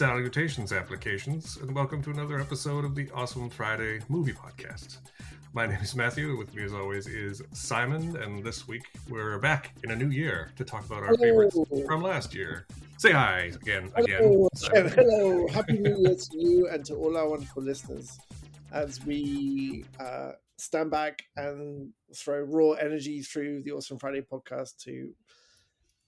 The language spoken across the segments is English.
Salutations, applications, and welcome to another episode of the Awesome Friday Movie Podcast. My name is Matthew. With me, as always, is Simon, and this week we're back in a new year to talk about our favorites from last year. Say hi again. Hello. Happy New Year to you and to all our wonderful listeners as we stand back and throw raw energy through the Awesome Friday podcast to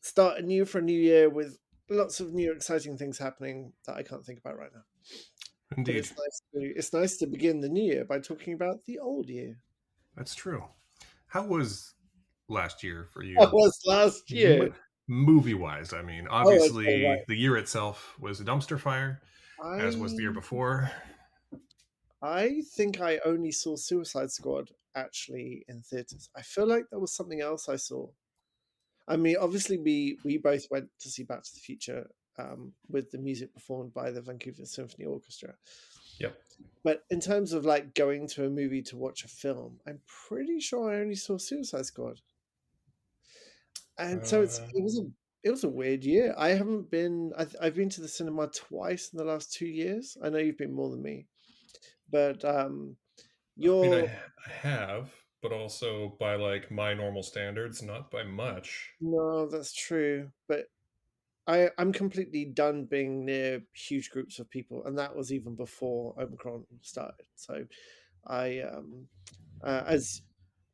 start anew for a new year with lots of new exciting things happening that I can't think about right now. Indeed. It's nice to begin the new year by talking about the old year. That's true. How was last year for you? How was last year? Movie-wise, I mean. Obviously, the year itself was a dumpster fire, as was the year before. I think I only saw Suicide Squad actually in theaters. I feel like there was something else I saw. I mean, obviously, we both went to see Back to the Future with the music performed by the Vancouver Symphony Orchestra. Yep. But in terms of like going to a movie to watch a film, I'm pretty sure I only saw Suicide Squad. And so it was a weird year. I haven't been. I've been to the cinema twice in the last 2 years. I know you've been more than me, but I have, but also by like my normal standards, not by much. No, that's true. But I'm completely done being near huge groups of people, and that was even before Omicron started. So as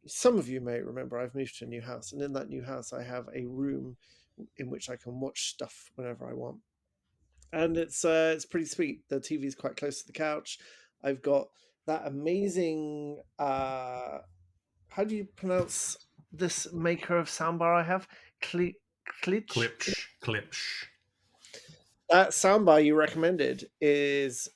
some of you may remember, I've moved to a new house, and in that new house, I have a room in which I can watch stuff whenever I want, and it's pretty sweet. The TV is quite close to the couch. I've got that amazing. How do you pronounce this maker of soundbar I have? Klipsch. That soundbar you recommended is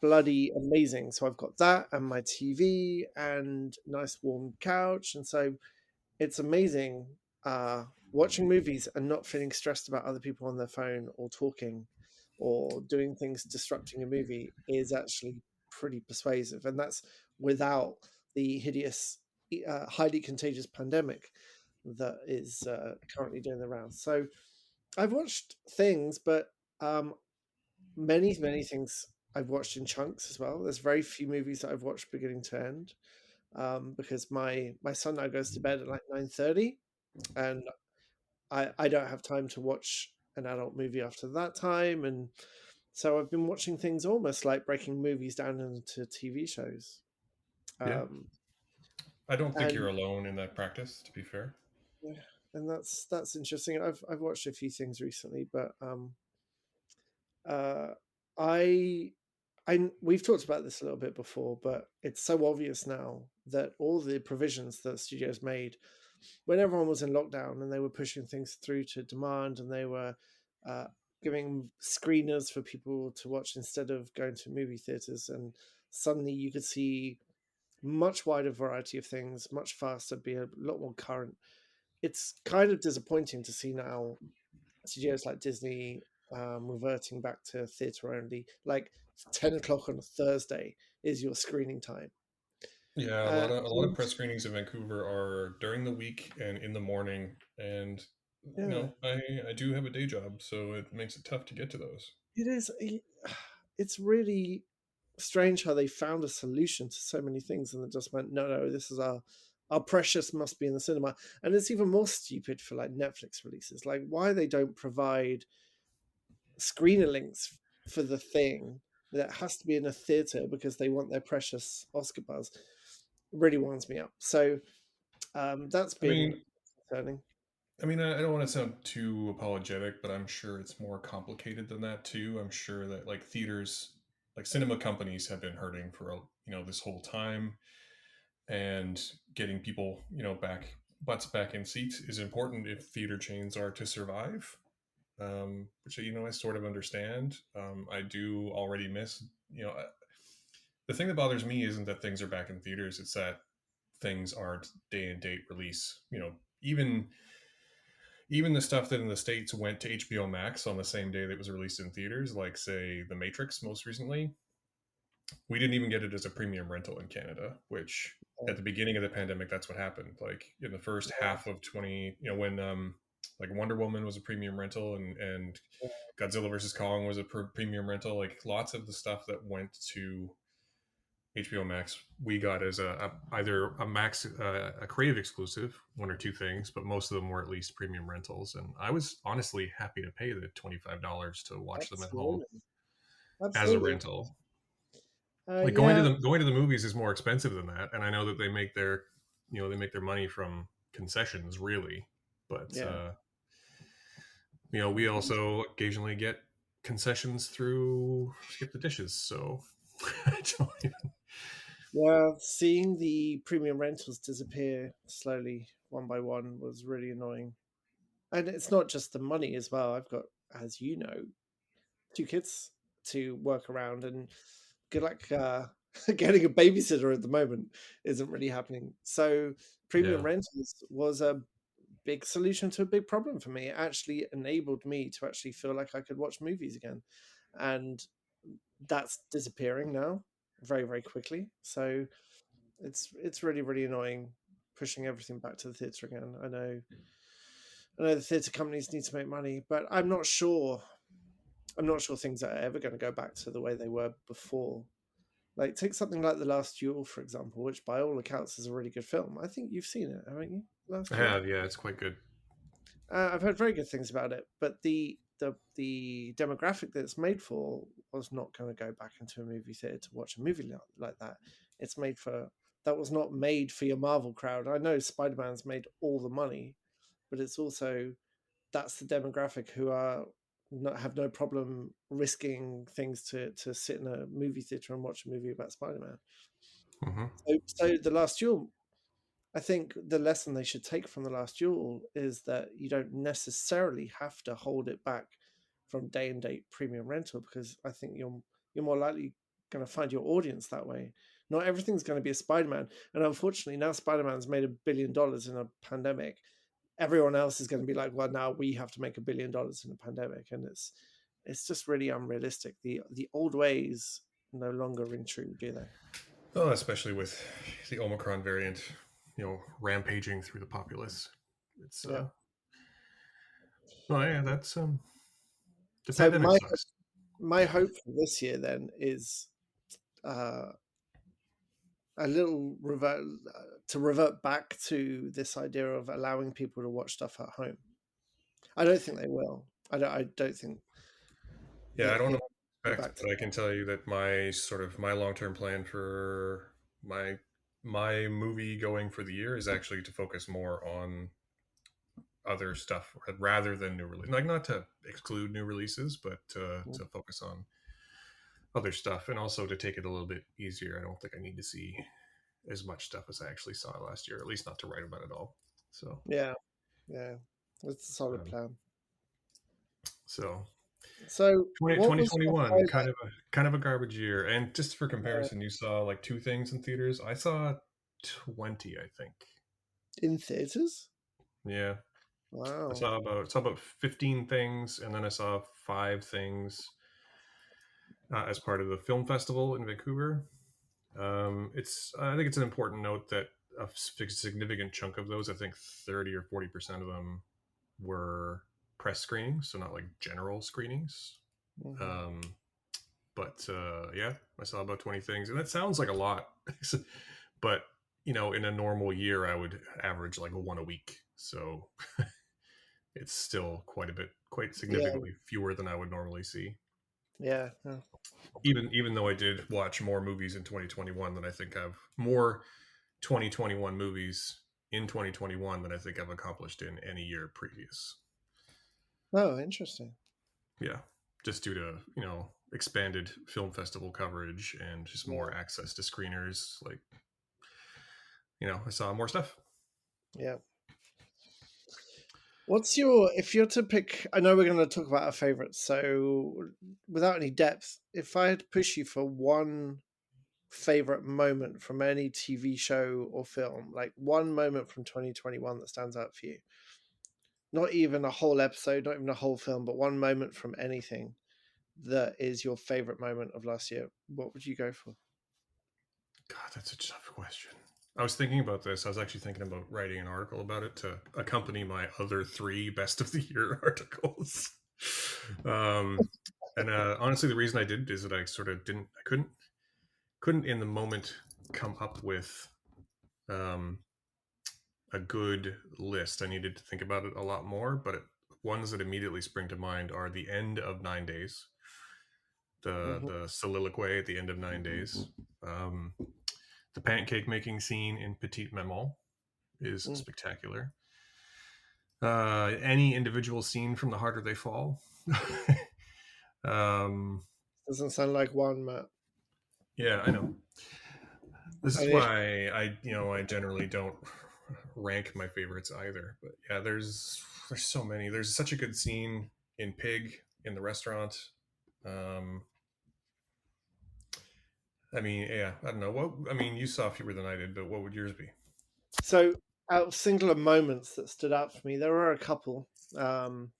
bloody amazing. So I've got that and my TV and nice warm couch, and so it's amazing watching movies and not feeling stressed about other people on their phone or talking or doing things disrupting a movie is actually pretty persuasive, and that's without the hideous, highly contagious pandemic that is currently doing the rounds. So I've watched things, but many things I've watched in chunks as well. There's very few movies that I've watched beginning to end because my son now goes to bed at like 9:30, and I don't have time to watch an adult movie after that time, and so I've been watching things almost like breaking movies down into TV shows. Yeah. I don't think you're alone in that practice, to be fair. Yeah, and that's interesting. I've watched a few things recently, but we've talked about this a little bit before, but it's so obvious now that all the provisions that studios made when everyone was in lockdown and they were pushing things through to demand, and they were giving screeners for people to watch instead of going to movie theaters, and suddenly you could see much wider variety of things, much faster, be a lot more current. It's kind of disappointing to see now studios like Disney reverting back to theatre only. Like 10 o'clock on a Thursday is your screening time. Yeah, a lot of press screenings in Vancouver are during the week and in the morning, and you know, I do have a day job, so it makes it tough to get to those. It is. It's really strange how they found a solution to so many things, and it just went, no, this is our precious must be in the cinema. And it's even more stupid for like Netflix releases, like why they don't provide screener links for the thing that has to be in a theater because they want their precious Oscar buzz. It really winds me up. So that's been concerning. I mean, I don't want to sound too apologetic, but I'm sure it's more complicated than that too. I'm sure that like theaters, like cinema companies, have been hurting for this whole time, and getting people butts back in seats is important if theater chains are to survive. Which I sort of understand. I do already miss the thing that bothers me isn't that things are back in theaters; it's that things aren't day and date release. Even the stuff that in the States went to HBO Max on the same day that it was released in theaters, like say The Matrix most recently, we didn't even get it as a premium rental in Canada, which at the beginning of the pandemic, that's what happened. Like in the first half of when like Wonder Woman was a premium rental, and Godzilla versus Kong was a premium rental. Like lots of the stuff that went to HBO Max, we got as either a Max a creative exclusive, one or two things, but most of them were at least premium rentals. And I was honestly happy to pay the $25 to watch them at home Absolutely. as a Absolutely. rental. Like Yeah. going to the movies is more expensive than that, and I know that they make their they make their money from concessions, really. But Yeah. we also occasionally get concessions through Skip the Dishes. So I don't even. Yeah. Seeing the premium rentals disappear slowly one by one was really annoying. And it's not just the money as well. I've got, as you know, two kids to work around, and good luck getting a babysitter at the moment isn't really happening. So premium Yeah. rentals was a big solution to a big problem for me. It actually enabled me to actually feel like I could watch movies again, and that's disappearing now very very quickly. So it's really really annoying pushing everything back to the theatre again. I know the theatre companies need to make money, but I'm not sure things are ever going to go back to the way they were before. Like, take something like The Last Duel, for example, which by all accounts is a really good film. I think you've seen it, haven't you? I Last Duel? have, yeah, it's quite good. I've heard very good things about it, but the demographic that it's made for was not going to go back into a movie theater to watch a movie like that. It's made for that was not made for your Marvel crowd. I know Spider Man's made all the money, but it's also that's the demographic who are not have no problem risking things to sit in a movie theater and watch a movie about Spider Man. Hmm. So the Last Duel, I think the lesson they should take from the Last Duel is that you don't necessarily have to hold it back from day and date premium rental, because I think you're more likely going to find your audience that way. Not everything's going to be a Spider-Man, and unfortunately now Spider-Man's made $1 billion in a pandemic. Everyone else is going to be like, well, now we have to make $1 billion in a pandemic, and it's just really unrealistic. The old ways no longer ring true, do they? Oh, especially with the Omicron variant, rampaging through the populace. It's Yeah. oh yeah, that's the So pandemic my sucks. my hope for this year then is uh, a little revert back to this idea of allowing people to watch stuff at home. I don't think they will. I don't think Yeah, I that don't know he'll what go to expect, back to but I can tell you that my long term plan for my movie going for the year is actually to focus more on other stuff rather than new release. Like not to exclude new releases, but that. to focus on other stuff and also to take it a little bit easier. I don't think I need to see as much stuff as I actually saw last year, at least not to write about it all. So, Yeah, yeah, that's a solid um, plan. so So, 20, what was your 2021, highlight kind of a garbage year. And just for comparison, you saw like two things in theaters. I saw 20, I think. in theaters? Yeah, Wow. I saw about 15 things, and then I saw five things as part of the film festival in Vancouver. It's I think it's an important note that a significant chunk of those, I think 30 or 40% of them, were press screenings, so not like general screenings. Hmm. Um, but yeah, I saw about 20 things, and that sounds like a lot, but in a normal year, I would average like one a week. So it's still quite Yeah, significantly fewer than I would normally see. yeah, yeah. Even though I did watch more movies in 2021 than I think I've more 2021 movies in 2021 than I think I've accomplished in any year previous. Oh, interesting. Yeah, just due to expanded film festival coverage and just Yeah, more access to screeners. Like I saw more stuff. yeah. What's your if you're to pick? I know we're going to talk about our favorites, so without any depth, if I had to push you for one favorite moment from any TV show or film, like one moment from 2021 that stands out for you, not even a whole episode, not even a whole film, but one moment from anything that is your favorite moment of last year, what would you go for? God, that's a tough question. I was thinking about this. I was actually thinking about writing an article about it to accompany my other three best of the year articles. um, and honestly, the reason I did is that I sort of didn't, I couldn't in the moment come up with um, a good list. I needed to think about it a lot more, but ones that immediately spring to mind are the end of 9 days, Mhm, the soliloquy at the end of 9 days. Um, the pancake making scene in Petite Maman is mm. spectacular. Any individual scene from The Harder They Fall. um, Doesn't sound like one, Matt. yeah, I know. This is I, why I generally don't rank my favorites either. But yeah, there's so many. There's such a good scene in Pig in the restaurant. Um, I mean, yeah, I don't know what. I mean, you saw fewer than I did, but what would yours be? so, out of singular moments that stood out for me, there were a couple.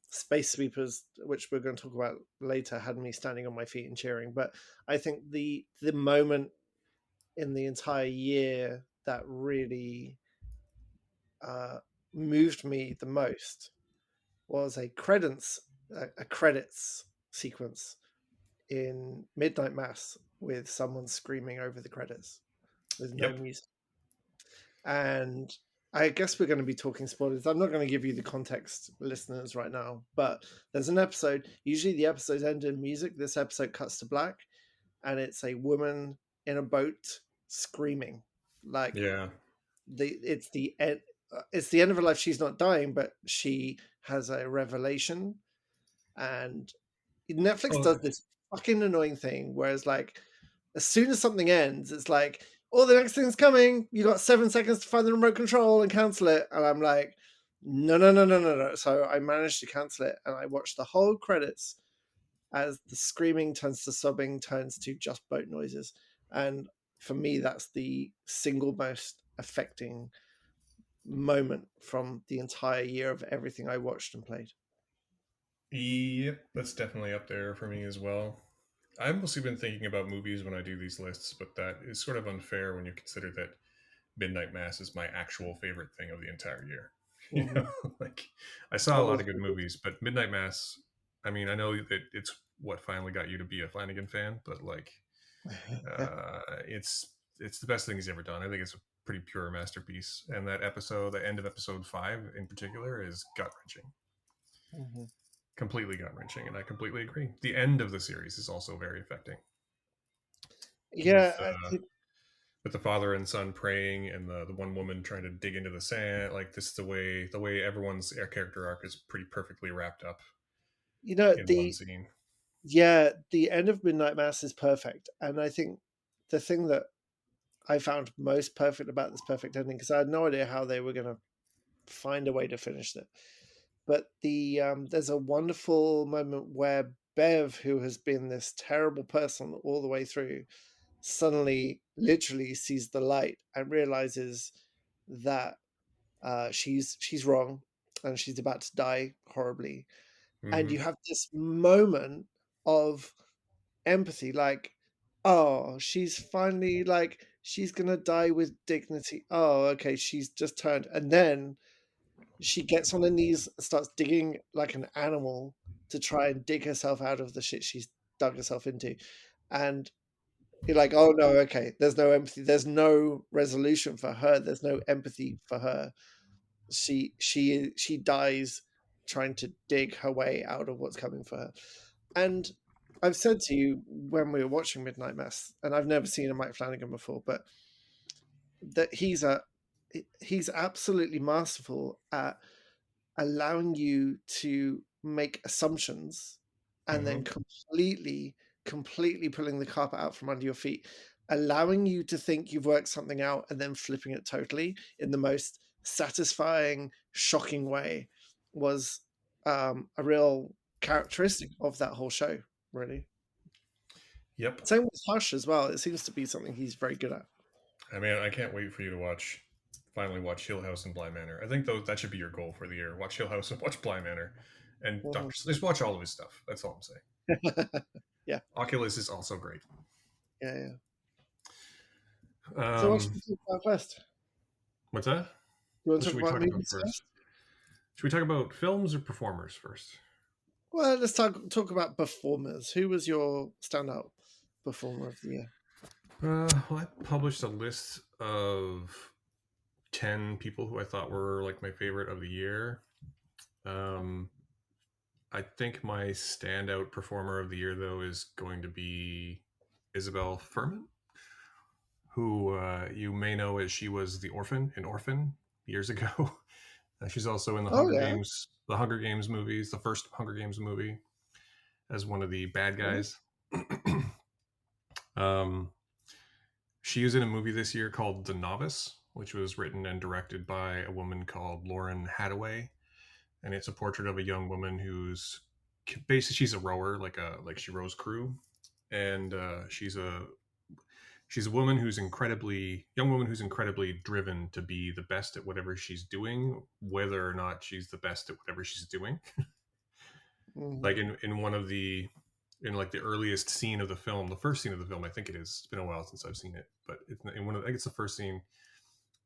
Space Sweepers, which we're going to talk about later, had me standing on my feet and cheering. But I think the moment in the entire year that really uh, moved me the most was a credits sequence in Midnight Mass with someone screaming over the credits with no Yep. music. And I guess we're going to be talking spoilers. I'm not going to give you the context, listeners, right now, but there's an episode. Usually the episodes end in music. This episode cuts to black, and it's a woman in a boat screaming. Like Yeah. it's the end. It's the end of her life. She's not dying, but she has a revelation, and Netflix Oh, does this fucking annoying thing, whereas like as soon as something ends, it's like, oh, the next thing's coming. You got 7 seconds to find the remote control and cancel it. And I'm like, no, no, no, no, no, no. So I managed to cancel it, and I watched the whole credits as the screaming turns to sobbing, turns to just boat noises. And for me, that's the single most affecting moment from the entire year of everything I watched and played. yep. That's definitely up there for me as well. I've mostly been thinking about movies when I do these lists, but that is sort of unfair when you consider that Midnight Mass is my actual favorite thing of the entire year. You know, Mm-hmm. like I saw a Oh, lot of good movies, but Midnight Mass. I mean, I know that it's what finally got you to be a Flanagan fan, but like, uh, it's it's the best thing he's ever done. I think it's a pretty pure masterpiece. And that episode, the end of episode 5 in particular, is gut wrenching, Mhm. completely gut wrenching, and I completely agree. The end of the series is also very affecting with Yeah, with the father and son praying and the one woman trying to dig into the sand. Like this, the way everyone's character arc is pretty perfectly wrapped up you know in one the scene. yeah, the end of Midnight Mass is perfect, and I think the thing that I found most perfect about this perfect ending, because I had no idea how they were going to find a way to finish it, but there's a wonderful moment where Bev, who has been this terrible person all the way through, suddenly literally sees the light and realizes that she's wrong and she's about to die horribly, and Hmm. you have this moment of empathy, like, oh, she's finally like she's gonna die with dignity. Oh, okay, she's just turned, and then she gets on her knees, starts digging like an animal to try and dig herself out of the shit she's dug herself into, and you're like, oh no, okay, there's no empathy, there's no resolution for her, there's no empathy for her. She dies trying to dig her way out of what's coming for her. And I've said to you when we were watching Midnight Mass, and I've never seen a Mike Flanagan before, but that he's absolutely masterful at allowing you to make assumptions and then Hmm. completely pulling the carpet out from under your feet, allowing you to think you've worked something out and then flipping it totally in the most satisfying, shocking way was a real characteristic of that whole show, really. Yep. Same with Hush as well. It seems to be something he's very good at. I mean, I can't wait for you to finally watch Hill House and Bly Manor. I think those that should be your goal for the year. Watch Hill House and watch Bly Manor, and Mhm. Doctor. Just watch all of his stuff. That's all I'm saying. Yeah, Oculus is also great. yeah, yeah. So what should Um, we talk about first? what's that? You want What to should talk we about talk about movies first? first? Should we talk about films or performers first? Well, let's talk about performers. Who was your standout performer of the year? Well, I published a list of 10 people who I thought were like my favorite of the year. Um, I think my standout performer of the year, though, is going to be Isabel Furman, who you may know as she was the orphan in Orphan years ago. She's also in Oh yeah. The Hunger Games movies, the first Hunger Games movie, as one of the bad Okay. guys. um, she was in a movie this year called The Novice, which was written and directed by a woman called Lauren Hadaway, and it's a portrait of a young woman who's basically she's a rower, like she rows crew, and she's a woman who's incredibly young woman who's incredibly driven to be the best at whatever she's doing, whether or not she's the best at whatever she's doing. Mhm. Like in one of the in like the earliest scene of the film, the first scene of the film, I think it is. It's been a while since I've seen it, but it's in one of I think it's the first scene.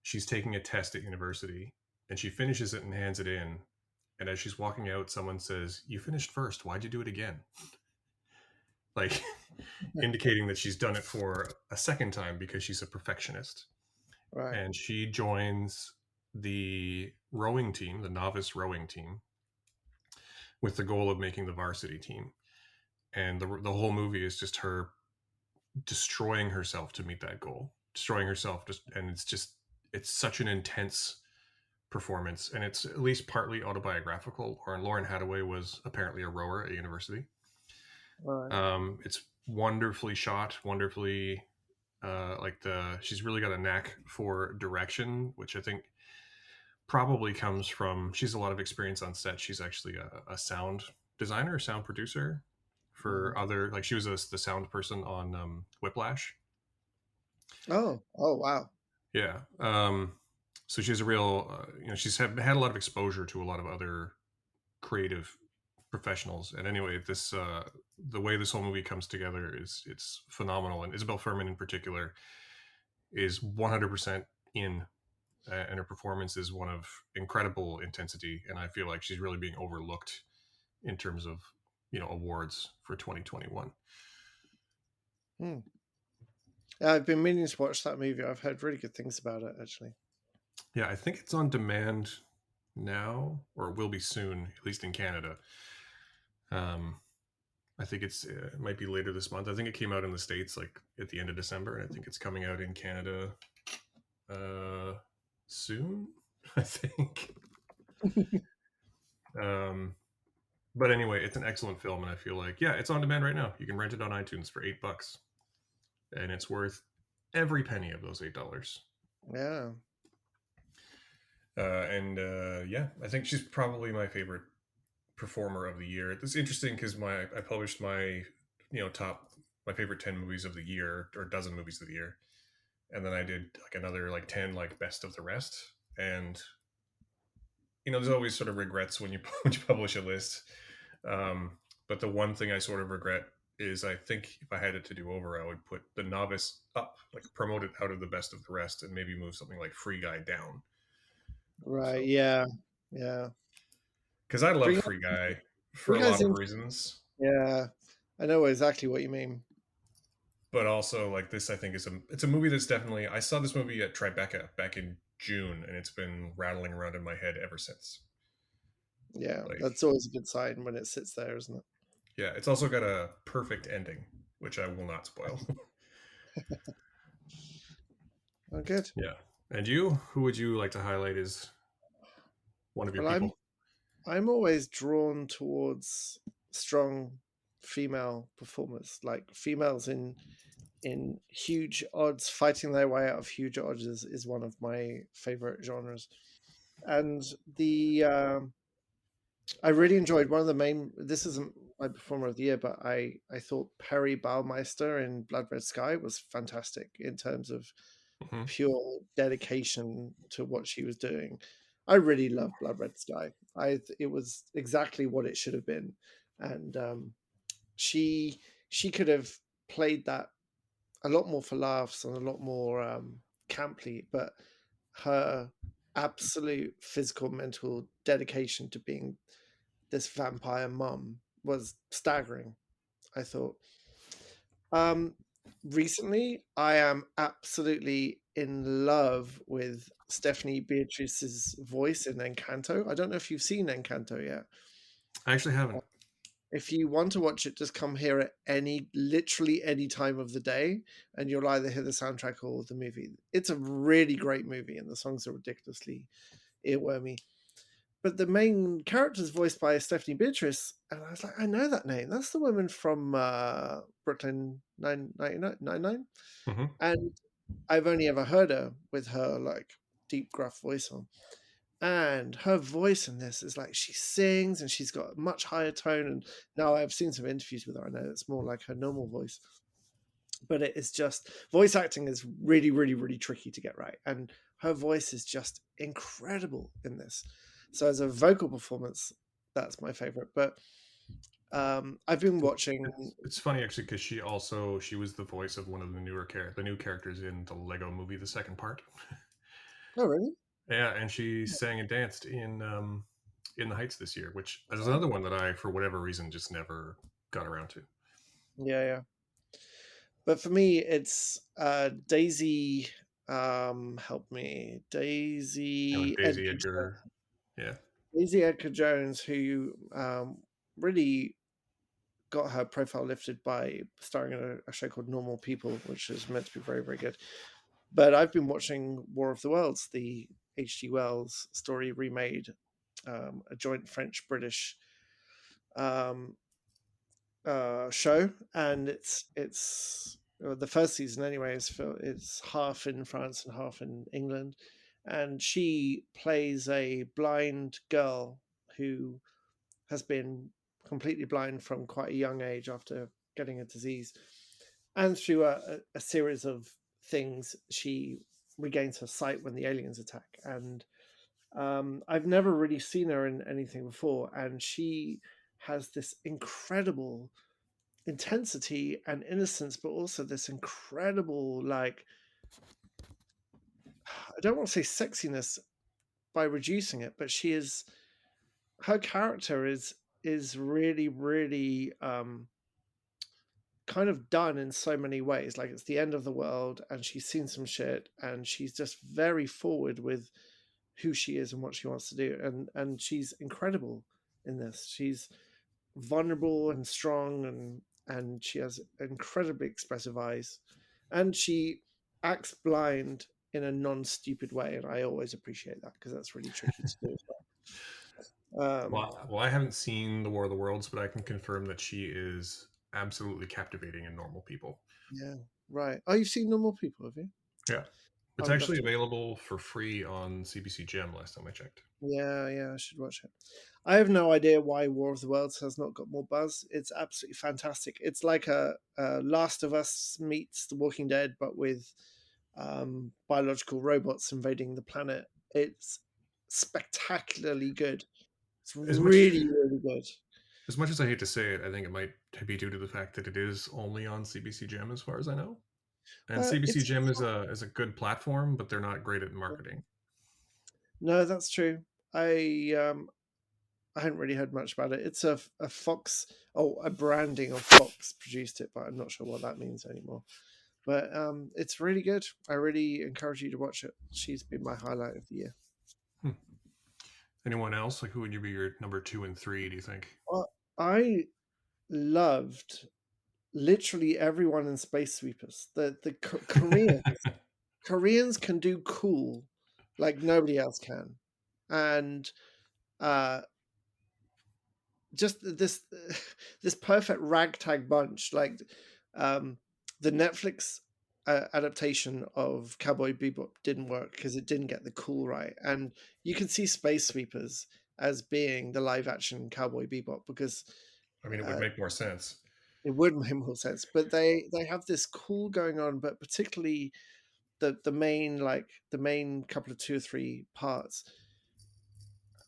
She's taking a test at university, and she finishes it and hands it in. And as she's walking out, someone says, "You finished first. Why'd you do it again?" Like indicating that she's done it for a second time because she's a perfectionist. Right. And she joins the rowing team, the novice rowing team, with the goal of making the varsity team. And the whole movie is just her destroying herself to meet that goal, destroying herself. And it's such an intense performance, and it's at least partly autobiographical. Lauren Hadaway was apparently a rower at university. Right. It's wonderfully shot, wonderfully she's really got a knack for direction, which I think probably comes from she's a lot of experience on set. She's actually a sound designer, sound producer for Mhm. other like she was the sound person on Whiplash. Oh. Oh wow. Yeah. So she's a real she's had a lot of exposure to a lot of other creative professionals. And anyway, this the way this whole movie comes together is it's phenomenal. And Isabel Furman in particular is 100% in, and her performance is one of incredible intensity. And I feel like she's really being overlooked in terms of awards for 2021. Hmm. Yeah, I've been meaning to watch that movie. I've heard really good things about it, actually. Yeah, I think it's on demand now, or will be soon, at least in Canada. Um, I think it might be later this month. I think it came out in the States like at the end of December, and I think it's coming out in Canada uh, soon. I think. Um, but anyway, it's an excellent film, and I feel like it's on demand right now. You can rent it on iTunes for $8, and it's worth every penny of those $8. Yeah. And I think she's probably my favorite performer of the year. It's interesting because I published my top my favorite 10 movies of the year or dozen movies of the year, and then I did like another like 10 like best of the rest. And there's always sort of regrets when you when you publish a list. Um, but the one thing I sort of regret is I think if I had it to do over, I would put The Novice up, like promote it out of the best of the rest, and maybe move something like Free Guy down. Right. So Yeah. Yeah. because I love Free, Free Guy for Free a Guy's lot of in. reasons, Yeah. I know exactly what you mean. but also like this, I think it's a movie that's definitely I saw this movie at Tribeca back in June, and it's been rattling around in my head ever since. Yeah. Like, That's always a good sign when it sits there, isn't it? yeah, it's also got a perfect ending, which I will not spoil. Oh, good. Yeah. And you, who would you like to highlight as one of your Well, I'm people? I'm always drawn towards strong female performers, like females in huge odds, fighting their way out of huge odds is one of my favorite genres. And the I really enjoyed one of the main. This isn't my performer of the year, but I thought Perry Baumeister in Blood Red Sky was fantastic in terms of Hmm. pure dedication to what she was doing. I really love Blood Red Sky. It was exactly what it should have been, and she she could have played that a lot more for laughs and a lot more camply, but her absolute physical mental dedication to being this vampire mum was staggering, I thought. Um, Recently, I am absolutely in love with Stephanie Beatrice's voice in Encanto. I don't know if you've seen Encanto yet. I actually haven't. If you want to watch it, just come here at literally any time of the day, and you'll either hear the soundtrack or the movie. It's a really great movie, and the songs are ridiculously earwormy. But the main character is voiced by Stephanie Beatrice, and I was like, I know that name. That's the woman from Brooklyn 999. Hmm. And I've only ever heard her with her like deep, gruff voice on. And her voice in this is like she sings and she's got a much higher tone. And now I've seen some interviews with her. I know it's more like her normal voice, but it is just voice acting is really, really, really tricky to get right. And her voice is just incredible in this. So as a vocal performance, that's my favorite. But I've been watching. It's funny actually because she was the voice of one of the new characters in the Lego Movie, the second part. Oh, really? Yeah, and she sang and danced in the Heights this year, which is another one that I, for whatever reason, just never got around to. Yeah, yeah. But for me, it's Daisy. Help me, And with Daisy Daisy Edgar, Edgar, yeah. Daisy Edgar Jones, who really got her profile lifted by starring in a show called Normal People, which is meant to be very, very good. But I've been watching War of the Worlds, the H.G. Wells story remade, a joint French-British um, show, and it's the first season anyway. It's half in France and half in England, and she plays a blind girl who has been completely blind from quite a young age after getting a disease, and through a series of things, she regains her sight when the aliens attack. And I've never really seen her in anything before, and she has this incredible intensity and innocence, but also this incredible, like, I don't want to say sexiness by reducing it, but her character is really, really kind of done in so many ways. Like it's the end of the world and she's seen some shit and she's just very forward with who she is and what she wants to do. And she's incredible in this. She's vulnerable and strong, and she has incredibly expressive eyes, and she acts blind in a non-stupid way, and I always appreciate that because that's really tricky to do as well. Well, I haven't seen the War of the Worlds, but I can confirm that she is absolutely captivating in Normal People. Yeah, right. Oh, you've seen Normal People, have you? Yeah, I it's would love actually to. available for free on CBC Gem. Last time I checked. Yeah, yeah, I should watch it. I have no idea why War of the Worlds has not got more buzz. It's absolutely fantastic. It's like a Last of Us meets The Walking Dead, but with biological robots invading the planet. It's spectacularly good. It's As much really, really good. as much as I hate to say it, I think it might be due to the fact that it is only on CBC Gem, as far as I know. And CBC It's Gem is a good platform, but they're not great at marketing. no, that's true. I hadn't really heard much about it. It's a Fox, a branding of Fox produced it, but I'm not sure what that means anymore. But it's really good. I really encourage you to watch it. She's been my highlight of the year. Hmm. Anyone else? Like, who would you be your number two and three? Do you think? I loved literally everyone in Space Sweepers. The Koreans can do cool like nobody else can, and uh, just this this perfect ragtag bunch. Like um, the Netflix adaptation of Cowboy Bebop didn't work because it didn't get the cool right, and you can see Space Sweepers as being the live action Cowboy Bebop because I mean, it would uh, make more sense. it would make more sense. But they have this cool going on, but particularly the main couple of two or three parts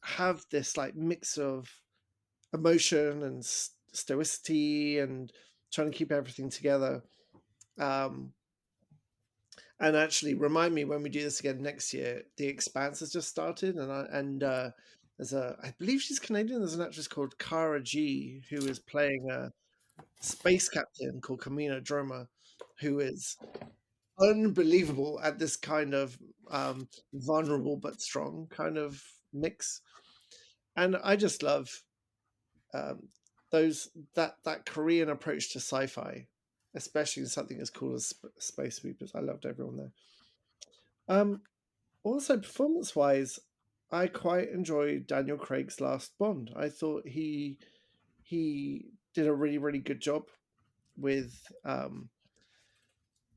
have this like mix of emotion and stoicity and trying to keep everything together. Um, and actually, remind me when we do this again next year. The Expanse has just started, and I believe she's Canadian. There's an actress called Cara G who is playing a space captain called Kamina Droma, who is unbelievable at this kind of vulnerable but strong kind of mix. And I just love um, those that Korean approach to sci-fi, especially in something as cool as Space Sweepers. I loved everyone there. Um, Also, performance-wise, I quite enjoyed Daniel Craig's last Bond. I thought he did a really good job with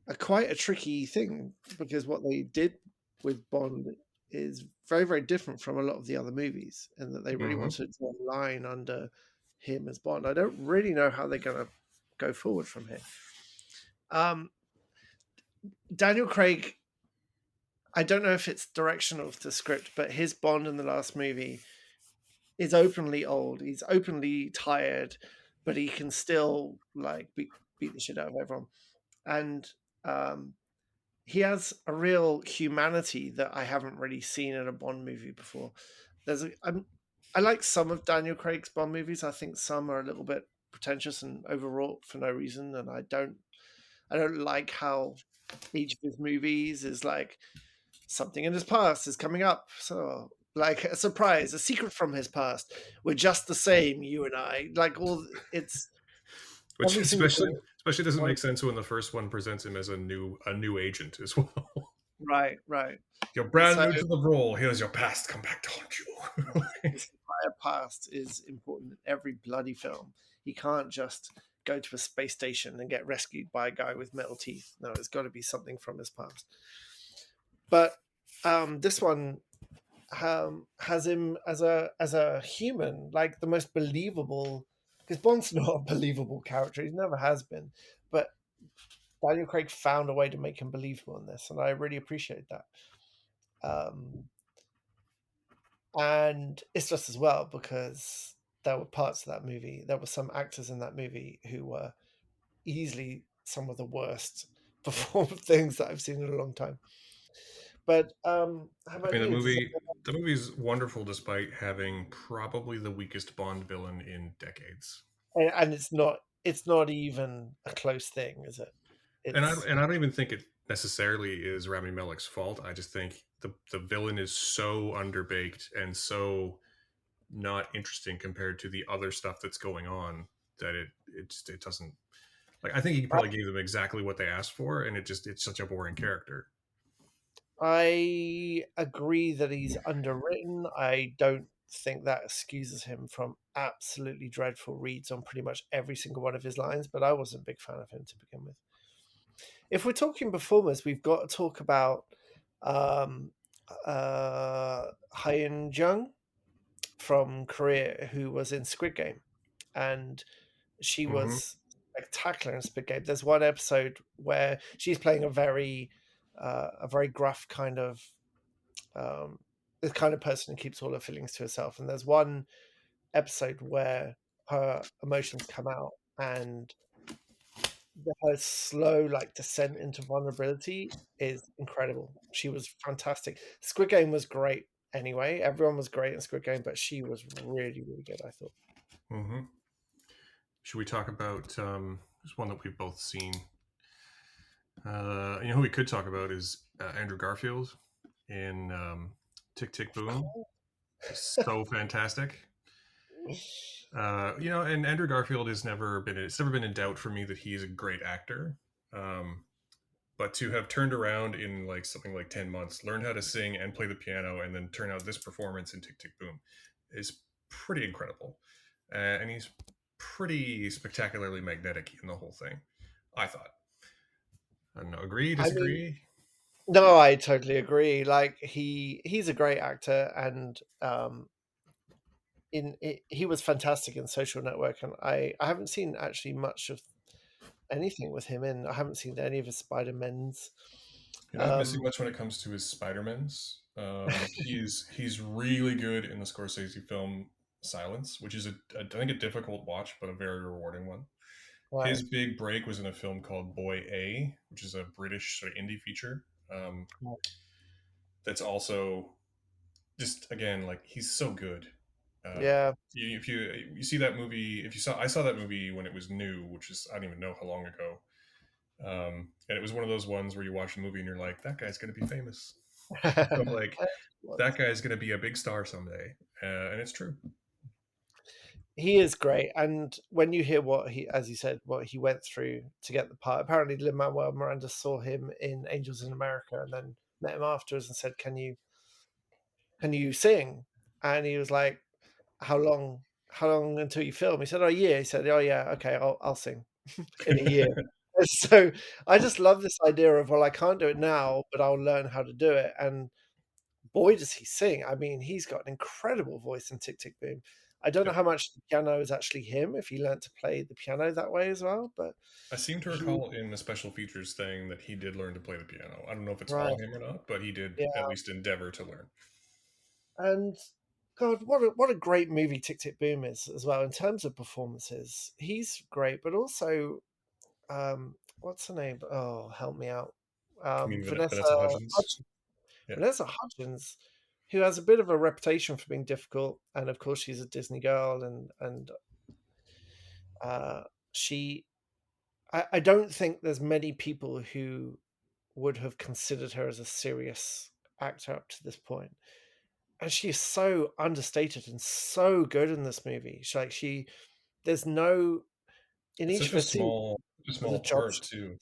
a quite a tricky thing, because what they did with Bond is very different from a lot of the other movies, and that they really Mm-hmm. wanted to draw a line under him as Bond. I don't really know how they're going to go forward from here. Um, Daniel Craig, I don't know if it's directional of the script, but his Bond in the last movie is openly old. He's openly tired, but he can still like beat the shit out of everyone. And um, he has a real humanity that I haven't really seen in a Bond movie before. I like some of Daniel Craig's Bond movies. I think some are a little bit pretentious and overwrought for no reason, and I don't like how each of his movies is like something in his past is coming up. So like a surprise, a secret from his past. We're just the same, you and I. Like all it's Which every single especially doesn't one. make sense when the first one presents him as a new agent as well. Right. You're And brand so new to the role. Here's your past. Come back to haunt you. his entire past is important in every bloody film. He can't just go to a space station and get rescued by a guy with metal teeth. No, it's got to be something from his past. But this one has him as a human, like the most believable. Because Bond's not a believable character; he never has been. But Daniel Craig found a way to make him believable in this, and I really appreciate that. Um, and it's just as well because there were parts of that movie. There were some actors in that movie who were easily some of the worst performed things that I've seen in a long time. But how I about mean, the you? movie the movie's wonderful despite having probably the weakest Bond villain in decades. And it's not even a close thing, is it? And It's I don't even think it necessarily is Rami Malek's fault. I just think the villain is so underbaked and so not interesting compared to the other stuff that's going on that it doesn't, like, I think he probably gave them exactly what they asked for, and it's such a boring character. I agree that he's underwritten. I don't think that excuses him from absolutely dreadful reads on pretty much every single one of his lines, but I wasn't a big fan of him to begin with. If we're talking performers, we've got to talk about um, Hyun Jung from Korea, who was in Squid Game, and she Hmm. was spectacular in Squid Game. There's one episode where she's playing a very gruff kind of um, the kind of person who keeps all her feelings to herself. And there's one episode where her emotions come out, and her slow like descent into vulnerability is incredible. She was fantastic. Squid Game was great anyway. Everyone was great in Squid Game, but she was really good, I thought. Hmm. Should we talk about there's one that we've both seen? Who we could talk about is Andrew Garfield in Tick Tick Boom. So fantastic. And Andrew Garfield it's never been in doubt for me that he's a great actor. Um, but to have turned around in like something like 10 months, learn how to sing and play the piano, and then turn out this performance in Tick Tick Boom is pretty incredible. And he's pretty spectacularly magnetic in the whole thing, I thought. I don't know, agree, I mean, disagree? no, I totally agree. Like he's a great actor, and he was fantastic in Social Network, and I haven't seen actually much of anything with him in. I haven't seen any of his Spider-Mans. You're not missing Um, much when it comes to his Spider-Mans. He's really good in the Scorsese film Silence, which is I think a difficult watch, but a very rewarding one. right. His big break was in a film called Boy A, which is a British sort of indie feature. Um, that's also just again like he's so good. Yeah. If you see that movie, if you saw, I saw that movie when it was new, which is I don't even know how long ago. And it was one of those ones where you watch the movie and you're like, that guy's going to be famous. I'm like, that guy's going to be a big star someday, and it's true. He is great, and when you hear what he, as you said, what he went through to get the part, apparently Lin-Manuel Miranda saw him in Angels in America and then met him afterwards and said, can you sing? And he was like, how long? How long until you film? He said, "Oh, a year." He said, "Oh, yeah, okay, I'll sing in a year." And so I just love this idea of, well, I can't do it now, but I'll learn how to do it. And boy, does he sing! I mean, he's got an incredible voice in Tick Tick Boom. I don't know Yep. how much the piano is actually him, if he learned to play the piano that way as well, but I seem to he recall in the special features thing that he did learn to play the piano. I don't know if it's right, all him or not, but he did yeah. at least endeavor to learn. And God, what a great movie Tick Tick Boom is as well in terms of performances. He's great, but also what's her name? Oh, help me out. You mean Vanessa Vanessa Hudgens? Hudgens. Yeah. Vanessa Hudgens, who has a bit of a reputation for being difficult, and of course she's a Disney girl, and uh, she. I don't think there's many people who would have considered her as a serious actor up to this point, and she is so understated and so good in this movie. There's no in It's each such of her scenes. a There's a small job part too.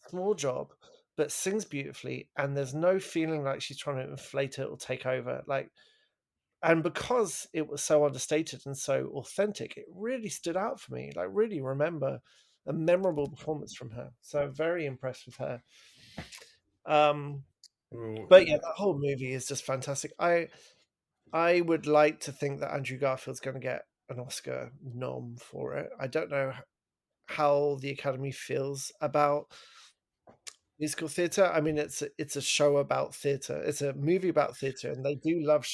small job, but sings beautifully, and there's no feeling like she's trying to inflate it or take over. Like, and because it was so understated and so authentic, it really stood out for me. Like, really remember a memorable performance from her. So very impressed with her. Um, Ooh, but yeah, that whole movie is just fantastic. I would like to think that Andrew Garfield's going to get an Oscar nom for it. I don't know how the Academy feels about musical theatre. I mean, it's a show about theatre. It's a movie about theatre, and they do love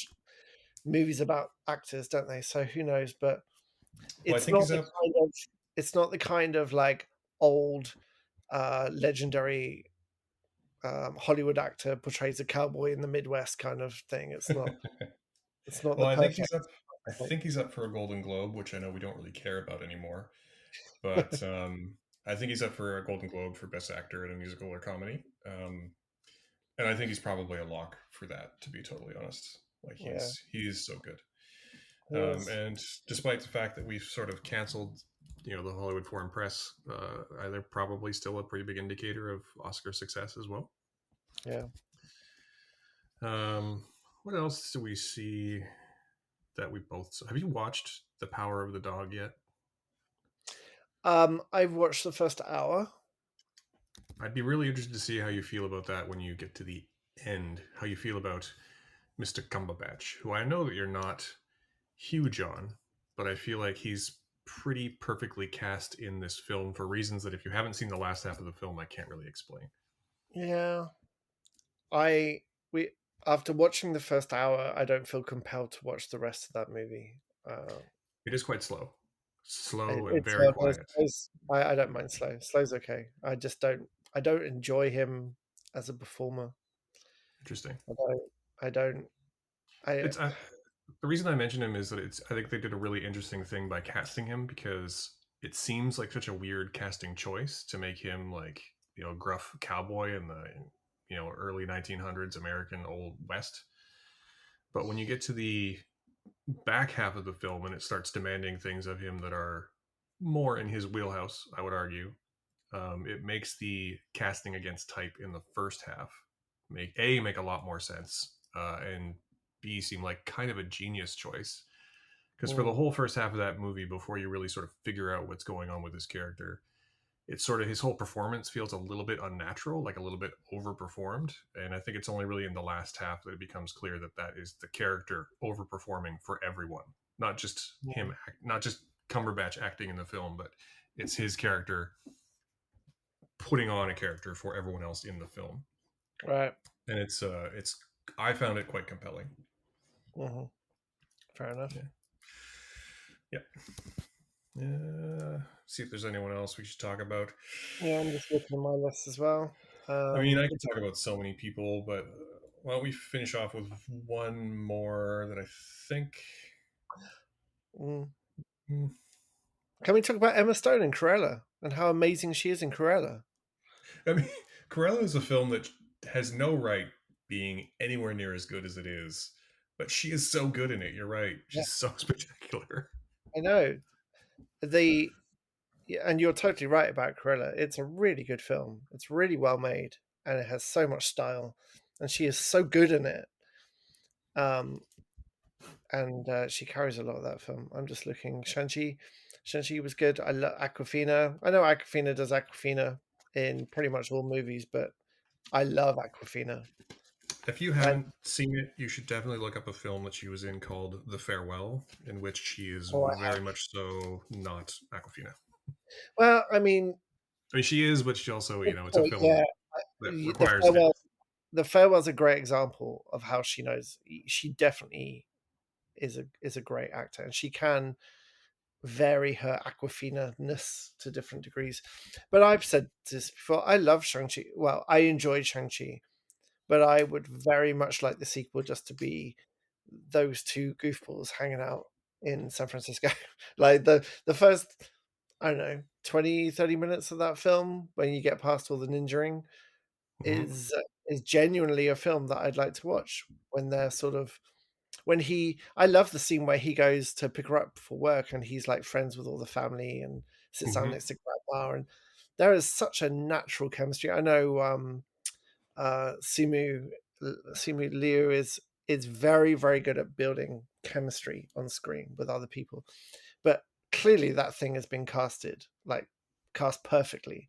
movies about actors, don't they? So who knows? But well, I it's think not he's the up. kind of like old legendary Hollywood actor portrays a cowboy in the Midwest kind of thing. It's not. It's not Well, the I think he's perfect. up. I think he's up for a Golden Globe, which I know we don't really care about anymore. But I think he's up for a Golden Globe for Best Actor in a Musical or Comedy. And I think he's probably a lock for that, to be totally honest. Like Yeah, he's so good. he is. And despite the fact that we've sort of canceled, the Hollywood Foreign Press, they're probably still a pretty big indicator of Oscar success as well. Yeah. What else do we see that we both have you watched The Power of the Dog yet? I've watched the first hour. I'd be really interested to see how you feel about that when you get to the end. How you feel about Mr. Cumberbatch, who I know that you're not huge on, but I feel like he's pretty perfectly cast in this film for reasons that if you haven't seen the last half of the film, I can't really explain. Yeah, I we after watching the first hour, I don't feel compelled to watch the rest of that movie. Uh, It is quite slow and it's very no, quiet. I don't mind Slow. Slow's okay. I just don't. I don't enjoy him as a performer. Interesting. I don't. I don't. I It's the reason I mention him is that I think they did a really interesting thing by casting him because it seems like such a weird casting choice to make him like gruff cowboy in the early 1900s American Old West. But when you get to the back half of the film and it starts demanding things of him that are more in his wheelhouse, I would argue, it makes the casting against type in the first half make a lot more sense, and B seem like kind of a genius choice. Because for the mm, whole first half of that movie, before you really sort of figure out what's going on with his character, it's sort of his whole performance feels a little bit unnatural, like a little bit overperformed. And I think it's only really in the last half that it becomes clear that that is the character overperforming for everyone, not just mm, not just Cumberbatch acting in the film, but it's his character putting on a character for everyone else in the film. right. And it's I found it quite compelling. Hmm. Fair enough. Yeah. Yeah. See if there's anyone else we should talk about. Yeah, I'm just looking at my list as well. I mean, I Um, could talk about so many people, but why don't we finish off with one more that I think. Mm. Mm. Can we talk about Emma Stone in Cruella and how amazing she is in Cruella? I mean, Cruella is a film that has no right being anywhere near as good as it is, but she is so good in it. You're right. Yeah, She's so spectacular. I know. The Yeah, and you're totally right about Cruella. It's a really good film. It's really well made, and it has so much style, and she is so good in it. Um, and she carries a lot of that film. I'm just looking. Shang-Chi was good. I love Aquafina. I know Aquafina does Aquafina in pretty much all movies, but I love Aquafina. If you And haven't seen it, you should definitely look up a film that she was in called The Farewell, in which she is oh, I very have. much so not Aquafina. Well, I mean, I mean, she is, but she also, good it's a point. Yeah, film that the requires farewell. depth. The farewell's a great example of how she knows. She definitely is a great actor, and she can vary her Aquafina-ness to different degrees. But I've said this before. I love Shang-Chi. Well, I enjoyed Shang-Chi, but I would very much like the sequel just to be those two goofballs hanging out in San Francisco. Like the first, I don't know, 20-30 minutes of that film when you get past all the ninjaing Hmm. is genuinely a film that I'd like to watch when they're sort of when he I love the scene where he goes to pick her up for work and he's like friends with all the family and sits down Hmm. next to grandma, and there is such a natural chemistry. I know Simu Simu Liu is very, very good at building chemistry on screen with other people. But clearly that thing has been cast perfectly.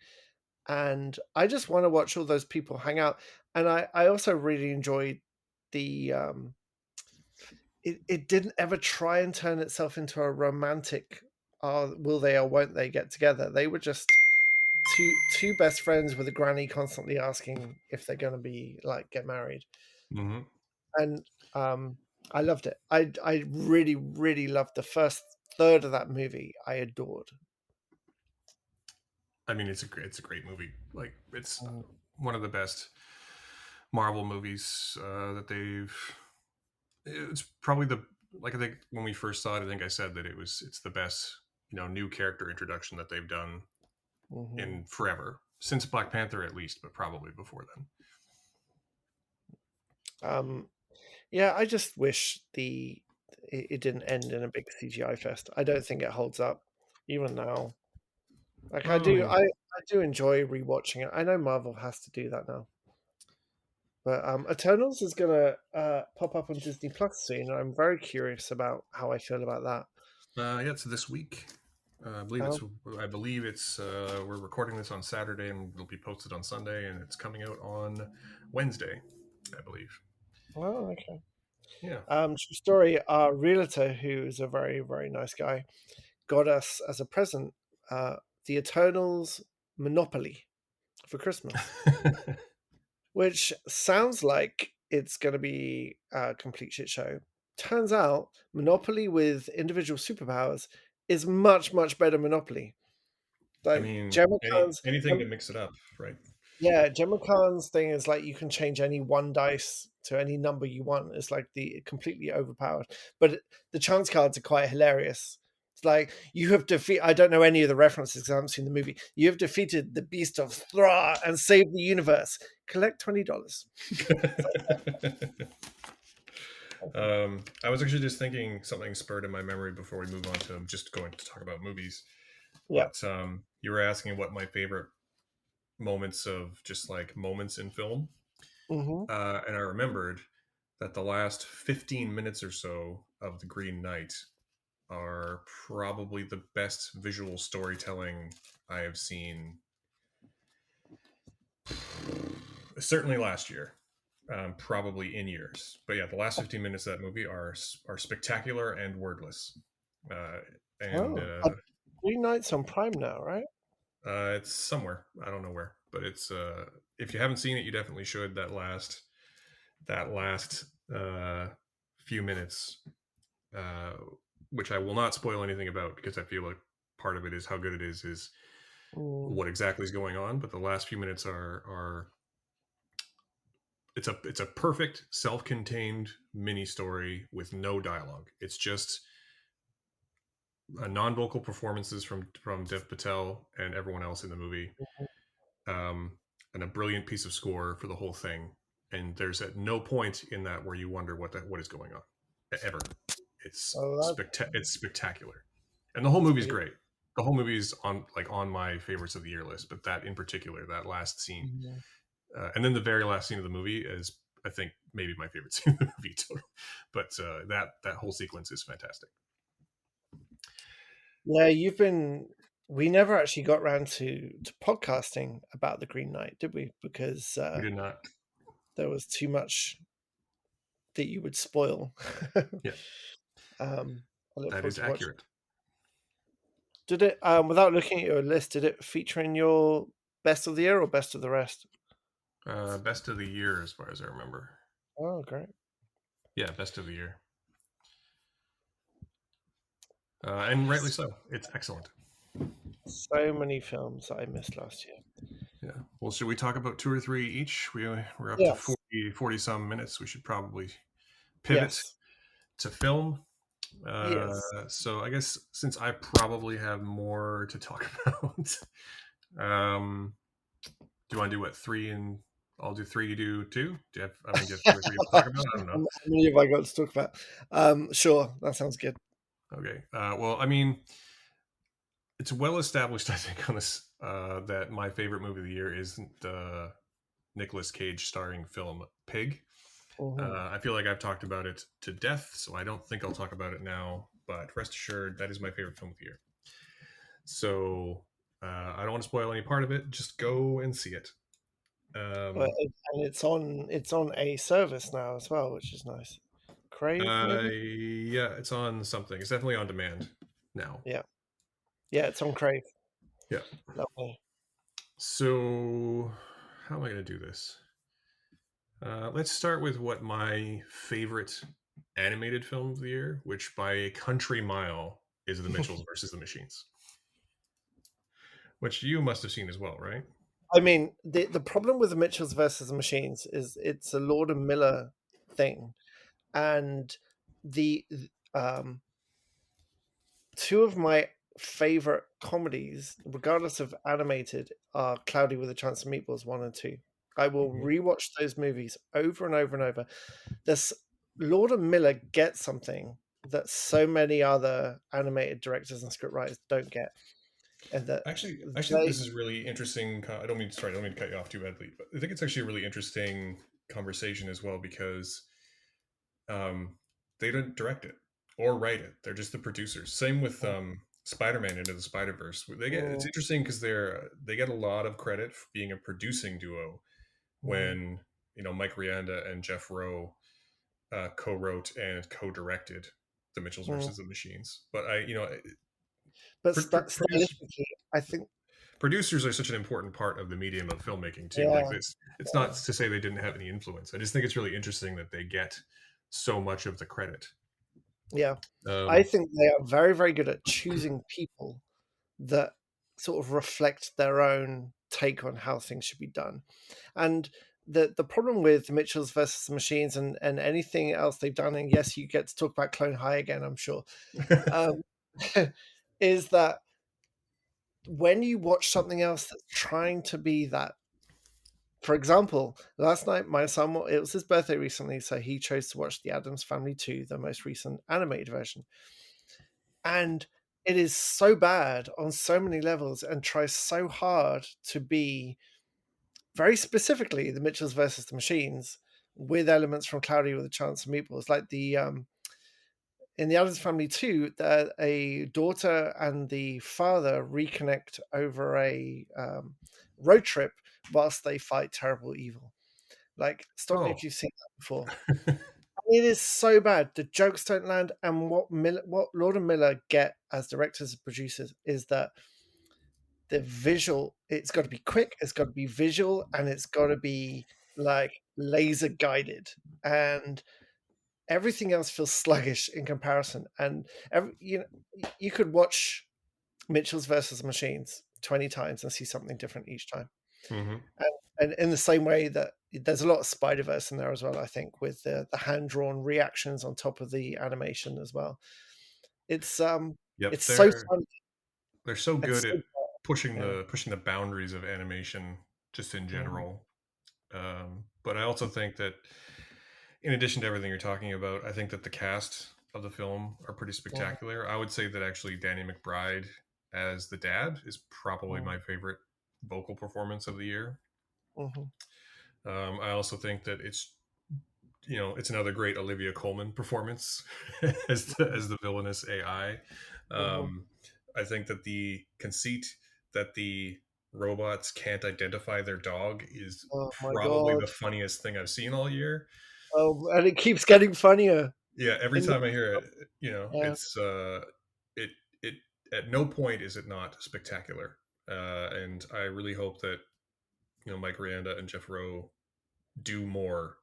And I just want to watch all those people hang out. And I also really enjoyed the it didn't ever try and turn itself into a romantic will they or won't they get together. They were just two best friends with a granny constantly asking if they're going to be like get married. Hmm. And I loved it. I really, really loved the first third of that movie. I adored. I mean, it's a great movie. Like, it's Mm. one of the best Marvel movies that they've. It's probably the like I think when we first saw it, I think I said that it's the best new character introduction that they've done Mhm. in forever since Black Panther at least, but probably before then. Um, yeah, I just wish it didn't end in a big CGI fest. I don't think it holds up even now. Like Well, I mean, I do enjoy rewatching it. I know Marvel has to do that now. But Eternals is gonna pop up on Disney Plus soon. I'm very curious about how I feel about that. yeah, it's this week. I believe it's. Um, I believe it's. We're recording this on Saturday, and it'll be posted on Sunday, and it's coming out on Wednesday, I believe. oh, okay. Yeah. True story. Our realtor, who is a very, very nice guy, got us as a present the Eternals Monopoly for Christmas, which sounds like it's going to be a complete shit show. Turns out, Monopoly with individual superpowers is much, much better Monopoly. I Like mean, Gemma Khan's, anything to mix it up, right? yeah, Gemma Khan's thing is like you can change any one dice to any number you want. It's like the completely overpowered. But the chance cards are quite hilarious. It's like you have defeat. I don't know any of the references because I haven't seen the movie. You have defeated the Beast of Thra and saved the universe. Collect $20. I was actually just thinking something spurred in my memory before we move on to just going to talk about movies. Yeah. But you were asking what my favorite moments of just like moments in film, Hmm. and I remembered that the last 15 minutes or so of The Green Knight are probably the best visual storytelling I have seen, certainly last year, probably in years. But yeah, the last 15 minutes of that movie are spectacular and wordless. Uh, and Oh, Green Knight's on Prime now, right? It's somewhere, I don't know where, but it's if you haven't seen it, you definitely should. That last few minutes, uh, which I will not spoil anything about because I feel like part of it is how good it is Mm. what exactly is going on. But the last few minutes are it's a perfect self-contained mini story with no dialogue. It's just non-vocal performances from Dev Patel and everyone else in the movie, um, and a brilliant piece of score for the whole thing. And there's at no point in that where you wonder what is going on ever. Oh, It's spectacular, and the whole movie's that's great. The whole movie's on my favorites of the year list, but that in particular, that last scene, really. and then the very last scene of the movie is, I think, maybe my favorite scene of the movie total. But that whole sequence is fantastic. Yeah, you've been. We never actually got around to podcasting about the Green Knight, did we? Because We did not. there was too much that you would spoil. Yeah, um, I look that forward is to watching. accurate. Did it? Without looking at your list, did it feature in your best of the year or best of the rest? Best of the year, as far as I remember. Oh, great! Yeah, best of the year, and rightly so. It's excellent. So many films that I missed last year. Yeah. Well, should we talk about two or three each? We're up to Yes, 40 some minutes. We should probably pivot yes, to film. yes. So I guess since I probably have more to talk about, um, do you want to do what, three, and I'll do three, you do two? Do you have two or three to talk about? I don't know. How many have I got to talk about? Sure, that sounds good. Okay. Well, I mean, it's well established, I think, on this that my favorite movie of the year isn't the Nicolas Cage starring film Pig. Mhm. I feel like I've talked about it to death, so I don't think I'll talk about it now. But rest assured, that is my favorite film of the year. So I don't want to spoil any part of it. Just go and see it. Well, Um, and it's on a service now as well, which is nice. Crave, maybe? yeah, it's on something. It's definitely on demand now. Yeah. Yeah, it's on Crave. Yeah. Lovely. So how am I going to do this? Let's start with what my favorite animated film of the year, which by a country mile is The Mitchells versus the Machines, which you must have seen as well, right? I mean, the problem with the Mitchells versus the Machines is it's a Lord and Miller thing, and the um, two of my favorite comedies, regardless of animated, are Cloudy with a Chance of Meatballs 1 and 2. I will Mhm. rewatch those movies over and over and over. This Lord and Miller gets something that so many other animated directors and scriptwriters don't get, and that Actually, they this is really interesting. I don't mean to cut you off too badly, but I think it's actually a really interesting conversation as well because um, they didn't direct it or write it. They're just the producers. Same with Spider-Man Into the Spider-Verse. It's mm, interesting because they get a lot of credit for being a producing duo mm, when Mike Rianda and Jeff Rowe co-wrote and co-directed The Mitchells mm. versus the Machines. But I, you know, But produce, stylistically, I think, producers are such an important part of the medium of filmmaking too. Like yeah, this, it's yeah, not to say they didn't have any influence. I just think it's really interesting that they get so much of the credit. yeah. I Um, think they are very, very good at choosing people that sort of reflect their own take on how things should be done. And the problem with Mitchells versus the Machines and anything else they've done, and yes, you get to talk about Clone High again, I'm sure, um, is that when you watch something else that's trying to be that. For example, last night my son, it was his birthday recently, so he chose to watch The Addams Family 2, the most recent animated version. And it is so bad on so many levels and tries so hard to be very specifically the Mitchells versus the Machines with elements from Cloudy with a Chance of Meatballs. Like in the Addams Family 2, a daughter and the father reconnect over a road trip whilst they fight terrible evil. Like, stop me if oh, you've seen that before. It is so bad. The jokes don't land, and what Lord and Miller get as directors and producers is that the visual. It's got to be quick. It's got to be visual, and it's got to be like laser guided, and everything else feels sluggish in comparison. And you could watch Mitchell's versus Machines 20 times and see something different each time. hmm And in the same way that there's a lot of Spider Verse in there as well, I think, with the hand drawn reactions on top of the animation as well. It's Yep, It's so funny they're so and good so at yeah. pushing the boundaries of animation just in Mhm, general. But I also think that, in addition to everything you're talking about, I think that the cast of the film are pretty mhm, spectacular. I would say that actually Danny McBride as the dad is probably mhm, my favorite vocal performance of the year. mhm, I also think that it's another great Olivia Colman performance as the villainous AI. mhm. Um, I think that the conceit that the robots can't identify their dog is Oh my probably god. the funniest thing I've seen all year. Oh, and it keeps getting funnier. Yeah, every In the time I hear it, yeah. it's it it at no point is it not spectacular. And I really hope that Mike Rianda and Jeff Rowe do more,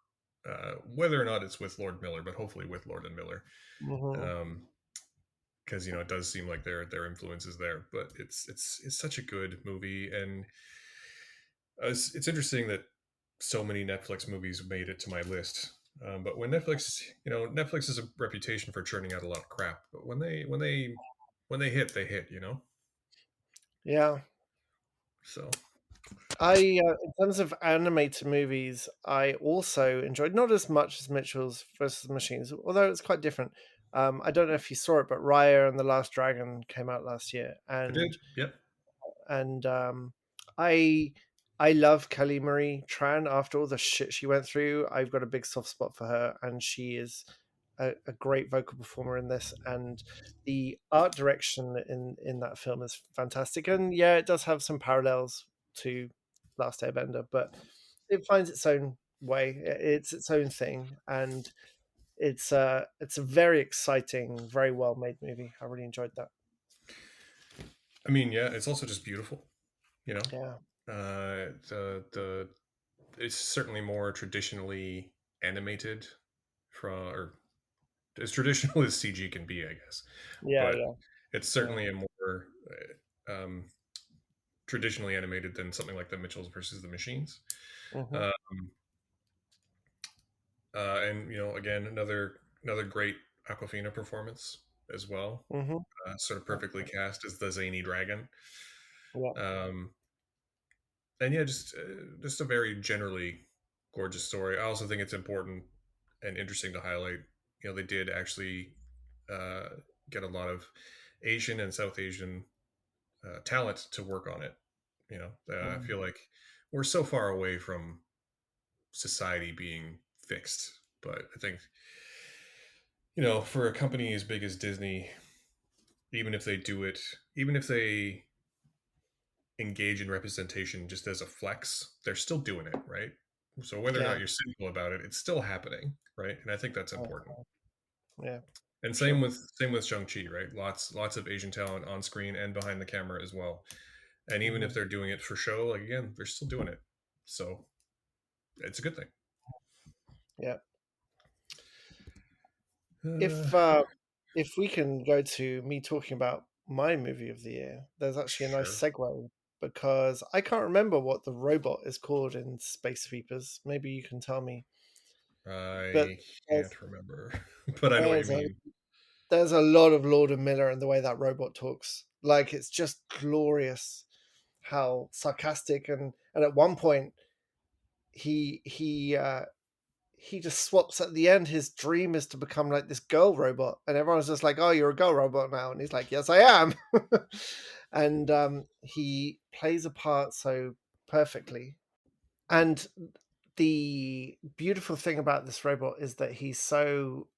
whether or not it's with Lord Miller, but hopefully with Lord and Miller, Mhm. because it does seem like their influence is there. But it's such a good movie, and it's interesting that so many Netflix movies made it to my list. But when Netflix has a reputation for churning out a lot of crap. But when they hit, they hit. Yeah. So In terms of animated movies, I also enjoyed not as much as Mitchell's versus the Machines, although it's quite different. I don't know if you saw it, but Raya and the Last Dragon came out last year, I did. Yep. and I I love Kelly Marie Tran. After all the shit she went through, I've got a big soft spot for her, and she is a great vocal performer in this. And the art direction in that film is fantastic. And yeah, it does have some parallels to Last Airbender, but it finds its own way. It's its own thing, and it's a very exciting, very well made movie. I really enjoyed that. I mean, yeah, it's also just beautiful. You know, Yeah, the it's certainly more traditionally animated from or as traditional as CG can be, I guess. yeah, But yeah, it's yeah. certainly a more traditionally animated than something like the Mitchells versus the Machines. Hmm. Uh, and again, another great Aquafina performance as well. Hmm. Sort of perfectly cast as the zany dragon. Yeah. Um, and yeah, just a very generally gorgeous story. I also think it's important and interesting to highlight. They did actually uh, get a lot of Asian and South Asian talent to work on it. I Mm. feel like we're so far away from society being fixed, but I think for a company as big as Disney, even if they do it, even if they engage in representation just as a flex, they're still doing it, right? So whether or Yeah. not you're cynical about it, it's still happening, right? And I think that's uh, important. Yeah. And same Sure. with same with Shang-Chi, right? Lots of Asian talent on screen and behind the camera as well. And even if Hmm. they're doing it for show, like again, they're still doing it. So it's a good thing. Yeah. Uh, If if we can go to me talking about my movie of the year, there's actually a nice sure. segue because I can't remember what the robot is called in Space Sweepers. Maybe you can tell me. But I there's can't remember, but I know what you there's a mean. there's a lot of Lord and Miller in the way that robot talks. Like it's just glorious how sarcastic and at one point he just swaps at the end. His dream is to become like this girl robot, and everyone's just like, "Oh, you're a girl robot now," and he's like, "Yes, I am." And he plays a part so perfectly. And the beautiful thing about this robot is that he's so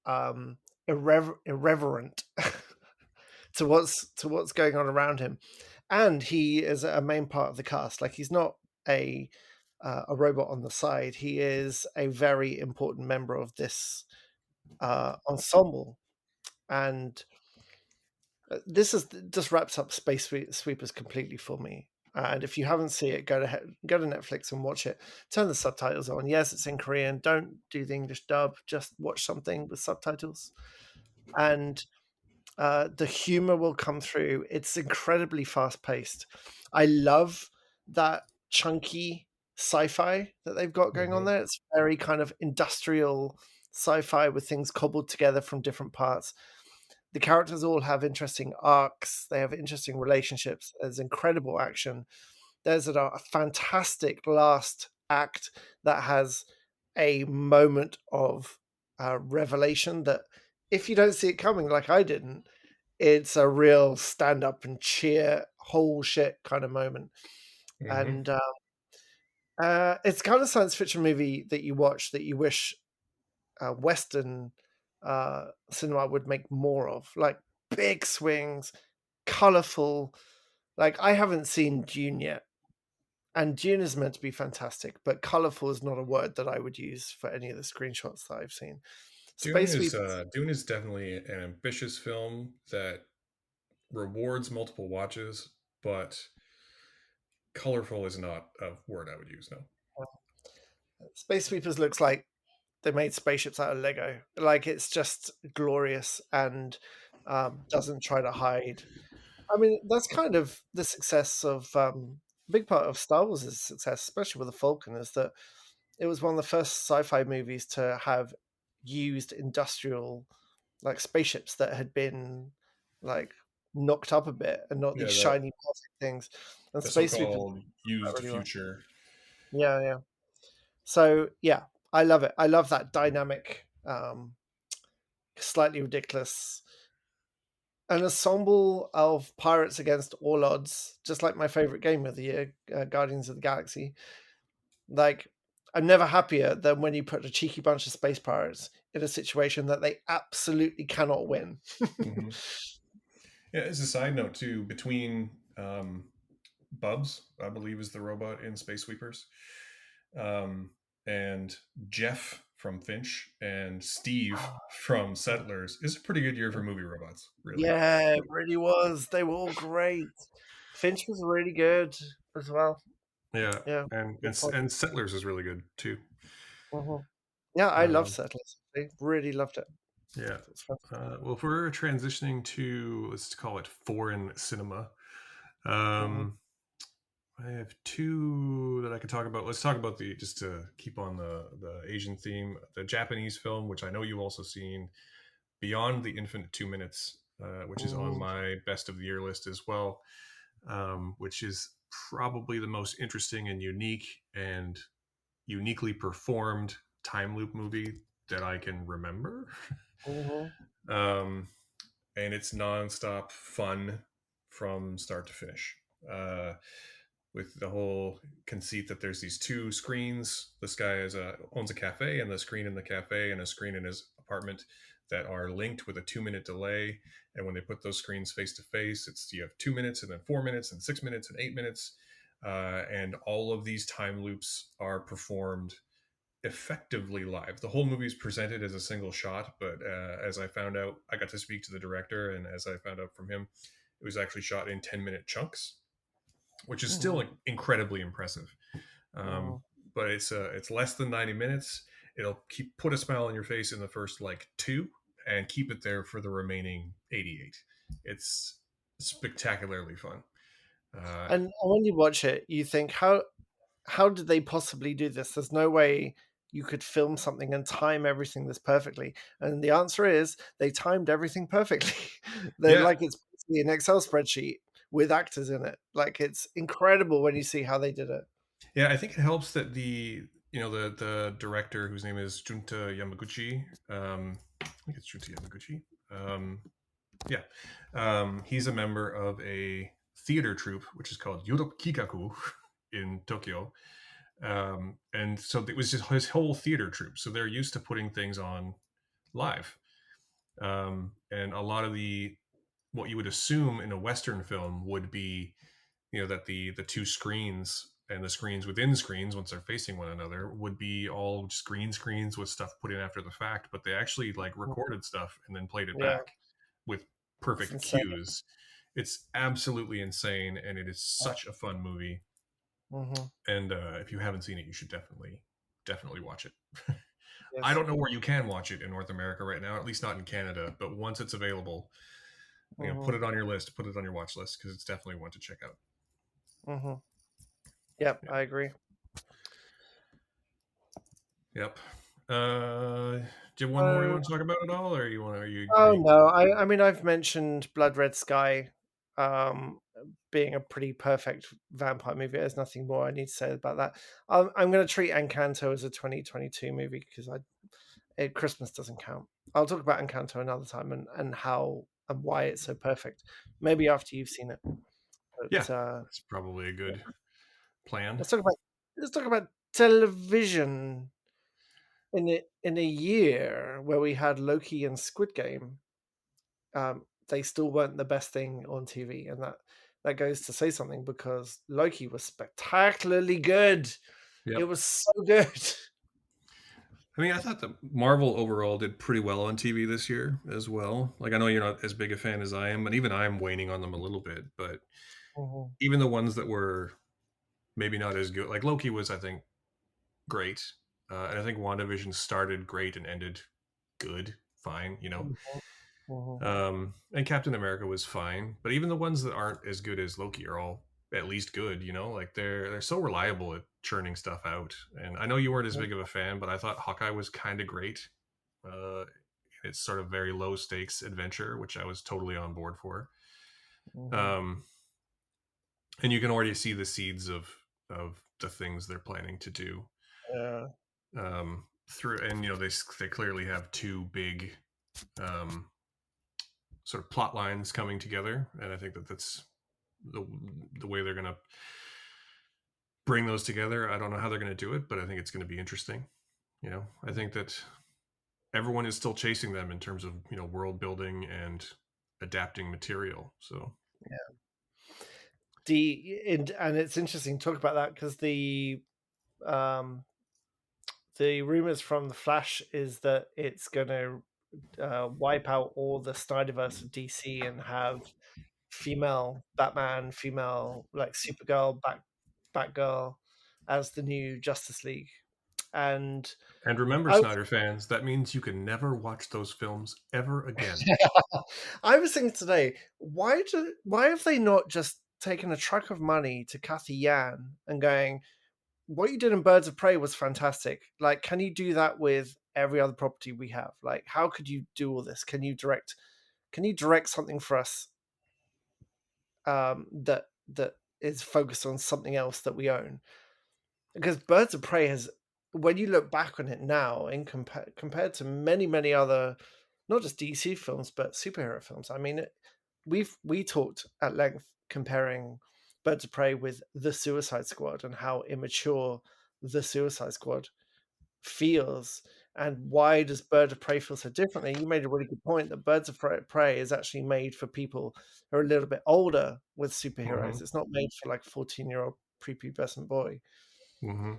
irreverent to what's going on around him, and he is a main part of the cast. Like he's not a robot on the side. He is a very important member of this ensemble, and this is just wraps up Sweepers completely for me. And if you haven't seen it, go to Netflix and watch it. Turn the subtitles on. Yes, it's in Korean. Don't do the English dub. Just watch something with subtitles, and the humor will come through. It's incredibly fast paced. I love that chunky sci-fi that they've got going on Hmm. there. It's very kind of industrial sci-fi with things cobbled together from different parts. the characters all have interesting arcs. They have interesting relationships. There's incredible action. There's a fantastic last act that has a moment of revelation that, if you don't see it coming, like I didn't, it's a real stand up and cheer, whole shit kind of moment. Hmm. And it's kind of science fiction movie that you watch that you wish Western cinema would make more of, like big swings, colorful. Like I haven't seen Dune yet, and Dune is meant to be fantastic, but colorful is not a word that I would use for any of the screenshots that I've seen. Space Sweepers, Dune is definitely an ambitious film that rewards multiple watches, but colorful is not a word I would use. No. Space Sweepers looks like they made spaceships out of Lego. Like it's just glorious and doesn't try to hide. I mean, that's kind of the success of a big part of Star Wars' success, especially with the Falcon, is that it was one of the first sci-fi movies to have used industrial like spaceships that had been like knocked up a bit and not these Yeah, shiny plastic things. And the Space Sweepers so-called that used really well. future. Yeah, yeah. So yeah, I love it. I love that dynamic, slightly ridiculous, an ensemble of pirates against all odds, just like my favorite game of the year, Guardians of the Galaxy. Like, I'm never happier than when you put a cheeky bunch of space pirates in a situation that they absolutely cannot win. Hmm. Yeah, as a side note too, between Bubs, I believe is the robot in Space Sweepers, um, and Jeff from Finch and Steve from Settlers is a pretty good year for movie robots, really. Yeah, it really was. They were all great. Finch was really good as well. Yeah, Yeah, and good point. Settlers is really good too. Mhm. Yeah, I love Um, Settlers. I really loved it. yeah. It's fantastic. Well, if we're transitioning to, let's call it foreign cinema, Mhm. um, I have two that I could talk about. Let's talk about the, just to keep on the Asian theme, the Japanese film, which I know you've also seen, Beyond the Infinite 2 Minutes, which is on Mhm. my best of the year list as well, which is probably the most interesting and uniquely performed time loop movie that I can remember. Mhm. um, and it's nonstop fun from start to finish. With the whole conceit that there's these two screens. This guy owns a cafe, and the screen in the cafe and a screen in his apartment that are linked with a 2 minute delay. And when they put those screens face to face, it's you have 2 minutes and then 4 minutes and 6 minutes and 8 minutes. And all of these time loops are performed effectively live. The whole movie is presented as a single shot, but as I found out, I got to speak to the director, and as I found out from him, it was actually shot in 10-minute chunks, which is still Mhm. incredibly impressive. Um, Mhm. but it's less than 90 minutes. It'll put a smile on your face in the first like two, and keep it there for the remaining 88. It's spectacularly fun. Uh, And when you watch it, you think, how did they possibly do this? There's no way you could film something and time everything this perfectly. And the answer is they timed everything perfectly. They're yeah, like it's basically an Excel spreadsheet with actors in it. Like it's incredible when you see how they did it. yeah. I think it helps that the director, whose name is Junta Yamaguchi. I think it's Junta Yamaguchi. Um, yeah, he's a member of a theater troupe which is called Yoroku Kikaku in Tokyo. And so it was just his whole theater troupe. So they're used to putting things on live. And a lot of what you would assume in a Western film would be, that the two screens and the screens within screens, once they're facing one another, would be all just green screens with stuff put in after the fact. But they actually like recorded stuff and then played it Yeah, back with it's perfect insane. cues. It's absolutely insane, and it is such a fun movie. Hmm. And if you haven't seen it, you should definitely watch it. I Yes. don't know where you can watch it in North America right now, at least not in Canada. But once it's available, put Hmm. it on your list, put it on your watch list, because it's definitely one to check out. Hmm. Yep, Yeah. I agree. Yep. Uh, Do you have one more you So, want to talk about at all, or you want? Are you? Are oh you no, I mean I've mentioned Blood Red Sky, um, being a pretty perfect vampire movie. There's nothing more I need to say about that. I'm going to treat Encanto as a 2022 movie because Christmas doesn't count. I'll talk about Encanto another time and how and why it's so perfect. Maybe after you've seen it. Yeah, But that's probably a yeah. good plan. let's talk about let's talk about television in a year where we had Loki and Squid Game. They still weren't the best thing on TV, and that goes to say something because Loki was spectacularly good. It Yep. was so good. I mean, I thought that Marvel overall did pretty well on TV this year as well. Like, I know you're not as big a fan as I am, but even I'm waning on them a little bit. But Mhm, even the ones that were maybe not as good, like Loki was, I think, great. And I think WandaVision started great and ended good, fine, you know. mhm, mhm, And Captain America was fine, but even the ones that aren't as good as Loki are all at least good, you know. Like they're so reliable at churning stuff out. And I know you weren't as big of a fan, but I thought Hawkeye was kind of great. Uh, it's sort of very low stakes adventure, which I was totally on board for. mhm. Um, and you can already see the seeds of the things they're planning to do Yeah. through. And you know they clearly have two big um, sort of plot lines coming together, and I think that that's the the way they're going to bring those together. I don't know how they're going to do it, but I think it's going to be interesting. You know, I think that everyone is still chasing them in terms of world building and adapting material. So And it's interesting to talk about that because um, the rumors from the Flash is that it's going to wipe out all the Snyderverse of DC and have female Batman, female like Supergirl, Batgirl as the new Justice League. And and remember, I was, Snyder fans, that means you can never watch those films ever again. I was thinking today, why have they not just taken a truck of money to Cathy Yan and going, what you did in Birds of Prey was fantastic. Like, can you do that with every other property we have? Like, how could you do all this? Can you direct something for us that is focused on something else that we own? Because Birds of Prey has, when you look back on it now, compared to many other, not just DC films but superhero films. I mean, we talked at length comparing Birds of Prey with The Suicide Squad and how immature The Suicide Squad feels, and why does Bird of Prey feel so differently? You made a really good point that Birds of Prey is actually made for people who are a little bit older with superheroes. Hmm. It's not made for like a 14-year-old prepubescent boy. Hmm.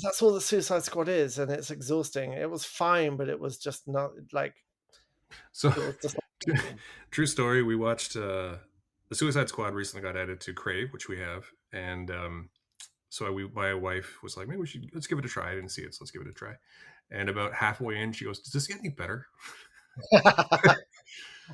That's all the Suicide Squad is, and it's exhausting. It was fine, but it was just not like So, it was just true story. We watched the Suicide Squad recently got added to Crave, which we have, and so my wife was like, maybe let's give it a try. I didn't see it, so let's give it a try. And about halfway in, she goes, "Does this get any better?"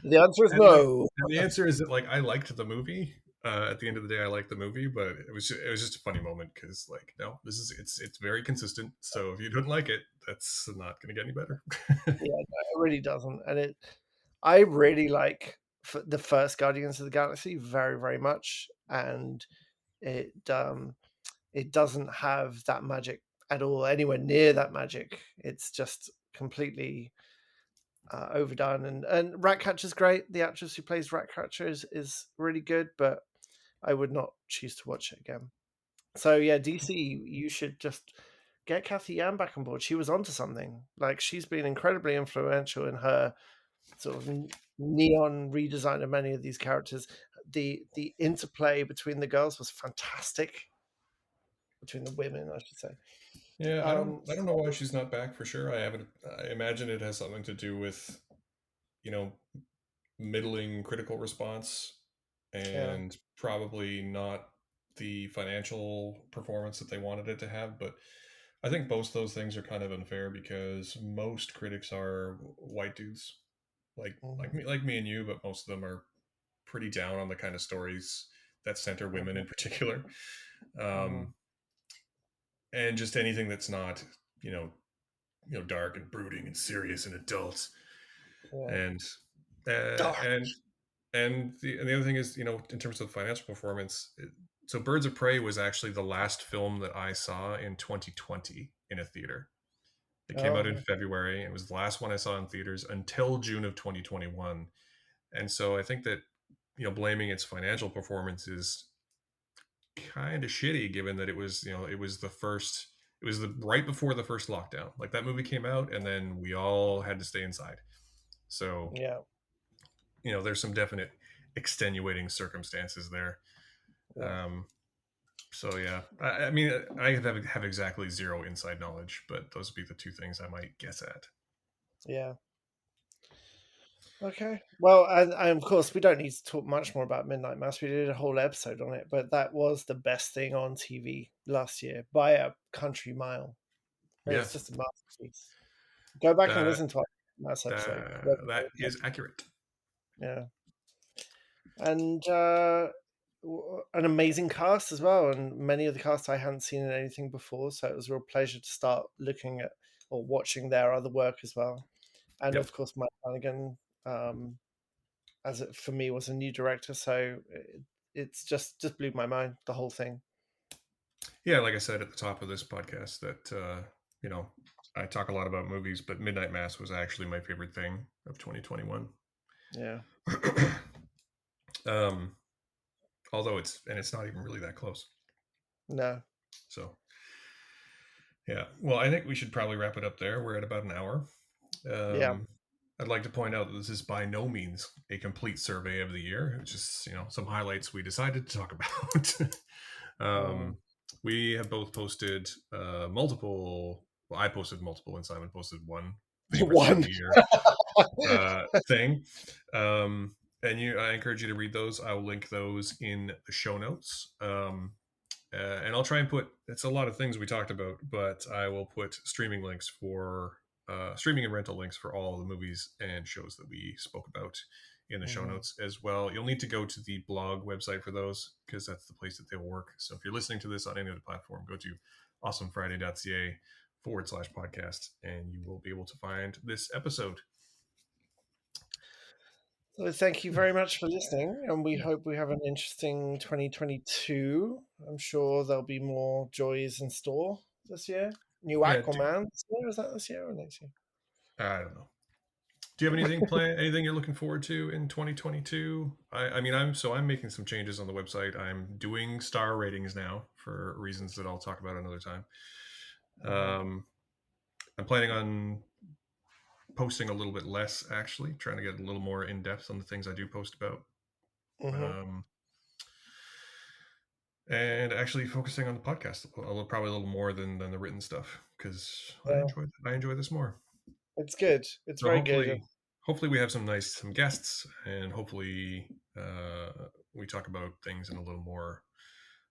the answer is And like, no. and the answer is that like I liked the movie. At the end of the day, I liked the movie, but it was just a funny moment because like no, it's very consistent. So if you don't like it, that's not going to get any better. Yeah, no, it really doesn't. And I really like the first Guardians of the Galaxy very much, and it it doesn't have that magic at all, anywhere near that magic. It's just completely overdone. And Ratcatcher's great. The actress who plays Ratcatcher is really good, but I would not choose to watch it again. So yeah, DC, you should just get Kathy Yan back on board. She was onto something. Like she's been incredibly influential in her sort of neon redesign of many of these characters. The interplay between the girls was fantastic. Between the women, I should say. Yeah, I don't Um, I don't know why she's not back for sure. I imagine it has something to do with, you know, middling critical response yeah. and probably not the financial performance that they wanted it to have, but I think both those things are kind of unfair because most critics are white dudes like Mhm, me and you, but most of them are pretty down on the kind of stories that center women mhm, in particular. mhm, Um, and just anything that's not, you know, dark and brooding and serious and adult. Yeah. And uh, Dark. and and the other thing is, in terms of financial performance, so Birds of Prey was actually the last film that I saw in 2020 in a theater. It came out in Oh, February. It was the last one I saw in theaters until June of 2021. And so I think that, blaming its financial performance is kind of shitty, given that it was the right before the first lockdown. Like, that movie came out and then we all had to stay inside. So, yeah. there's some definite extenuating circumstances there. Yeah. Um, so yeah, I mean, I have exactly zero inside knowledge, but those would be the two things I might guess at. Yeah. Okay. Well, and of course, we don't need to talk much more about Midnight Mass. We did a whole episode on it, but that was the best thing on TV last year by a country mile. Yeah, It's just a masterpiece. Go back and that listen to our last episode. that is accurate. Yeah. And an amazing cast as well. And many of the cast I hadn't seen in anything before. So it was a real pleasure to start looking at or watching their other work as well. And Yep. of course, Mike Flanagan. As it for me was a new director, so it's just blew my mind, the whole thing. Yeah, like I said at the top of this podcast, that you know I talk a lot about movies, but Midnight Mass was actually my favorite thing of 2021. Yeah. um, Although it's not even really that close. No. So yeah, well, I think we should probably wrap it up there. We're at about an hour. Yeah. Um, I'd like to point out that this is by no means a complete survey of the year. It's just, some highlights we decided to talk about. Mm. um, we have both posted multiple. Well, I posted multiple, and Simon posted one favorites of One. the year thing. I encourage you to read those. I'll link those in the show notes. And I'll try and put, it's a lot of things we talked about, but I will put streaming and rental links for all the movies and shows that we spoke about in the show Mhm. notes as well. You'll need to go to the blog website for those, because that's the place that they'll work. So if you're listening to this on any other platform, go to awesomefriday.ca/podcast, and you will be able to find this episode. So thank you very much for listening, and we hope we have an interesting 2022. I'm sure there'll be more joys in store this year. New Yeah, Aquaman this year, is that this year or next year? I don't know. Do you have anything planned? Anything you're looking forward to in 2022? I mean, I'm making some changes on the website. I'm doing star ratings now for reasons that I'll talk about another time. Mhm. Um, I'm planning on posting a little bit less, actually, trying to get a little more in depth on the things I do post about. Mhm. Um, and actually focusing on the podcast probably a little more than the written stuff, because Yeah, I enjoy this more. it's good. It's So very good. hopefully we have some guests, and hopefully we talk about things in a little more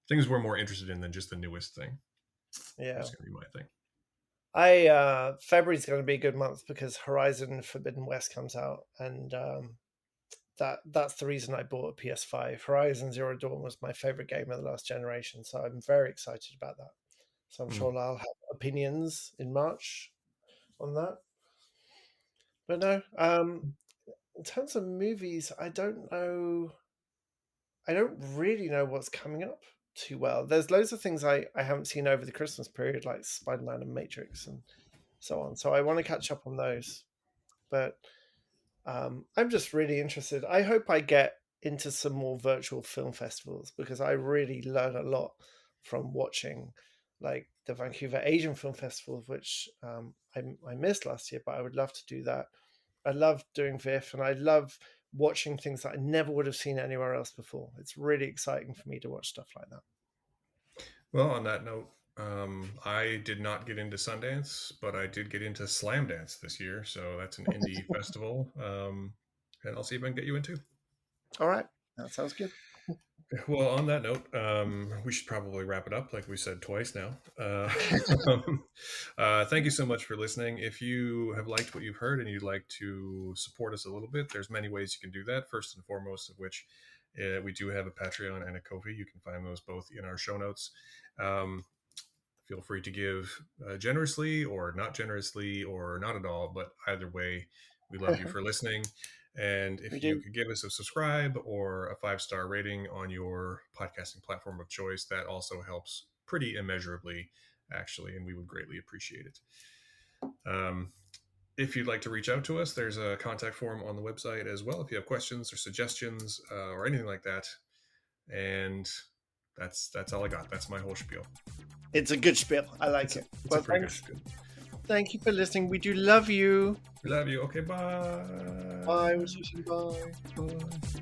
things we're more interested in than just the newest thing. Yeah. That's going to be my thing. February's going to be a good month because Horizon Forbidden West comes out, and that's the reason I bought a PS5. Horizon Zero Dawn was my favorite game of the last generation, so I'm very excited about that. So I'm Mm. sure I'll have opinions in March on that. But no, in terms of movies, I don't know. I don't really know what's coming up too well. There's loads of things I haven't seen over the Christmas period, like Spider-Man and Matrix and so on. So I want to catch up on those. But I'm just really interested. I hope I get into some more virtual film festivals because I really learn a lot from watching, like the Vancouver Asian Film Festival, which I missed last year, but I would love to do that. I love doing VIF, and I love watching things that I never would have seen anywhere else before. It's really exciting for me to watch stuff like that. Well, on that note, I did not get into Sundance, but I did get into Slam Dance this year. So that's an indie festival, and I'll see if I can get you into. All right, that sounds good. Well, on that note, we should probably wrap it up, like we said twice now. Thank you so much for listening. If you have liked what you've heard and you'd like to support us a little bit, there's many ways you can do that. First and foremost of which, we do have a Patreon and a Ko-fi. You can find those both in our show notes. Um, feel free to give generously or not generously or not at all. But either way, we love you for listening. And We if you do. could give us a subscribe or a 5-star rating on your podcasting platform of choice, that also helps pretty immeasurably, actually, and we would greatly appreciate it. If you'd like to reach out to us, there's a contact form on the website as well if you have questions or suggestions or anything like that. And that's all I got. That's my whole spiel. It's a good spiel. I like it. It's Well, a pretty thanks. good spiel. Thank you for listening. We do love you. We love you. Okay, bye. Bye. We'll see you soon. Bye. Bye.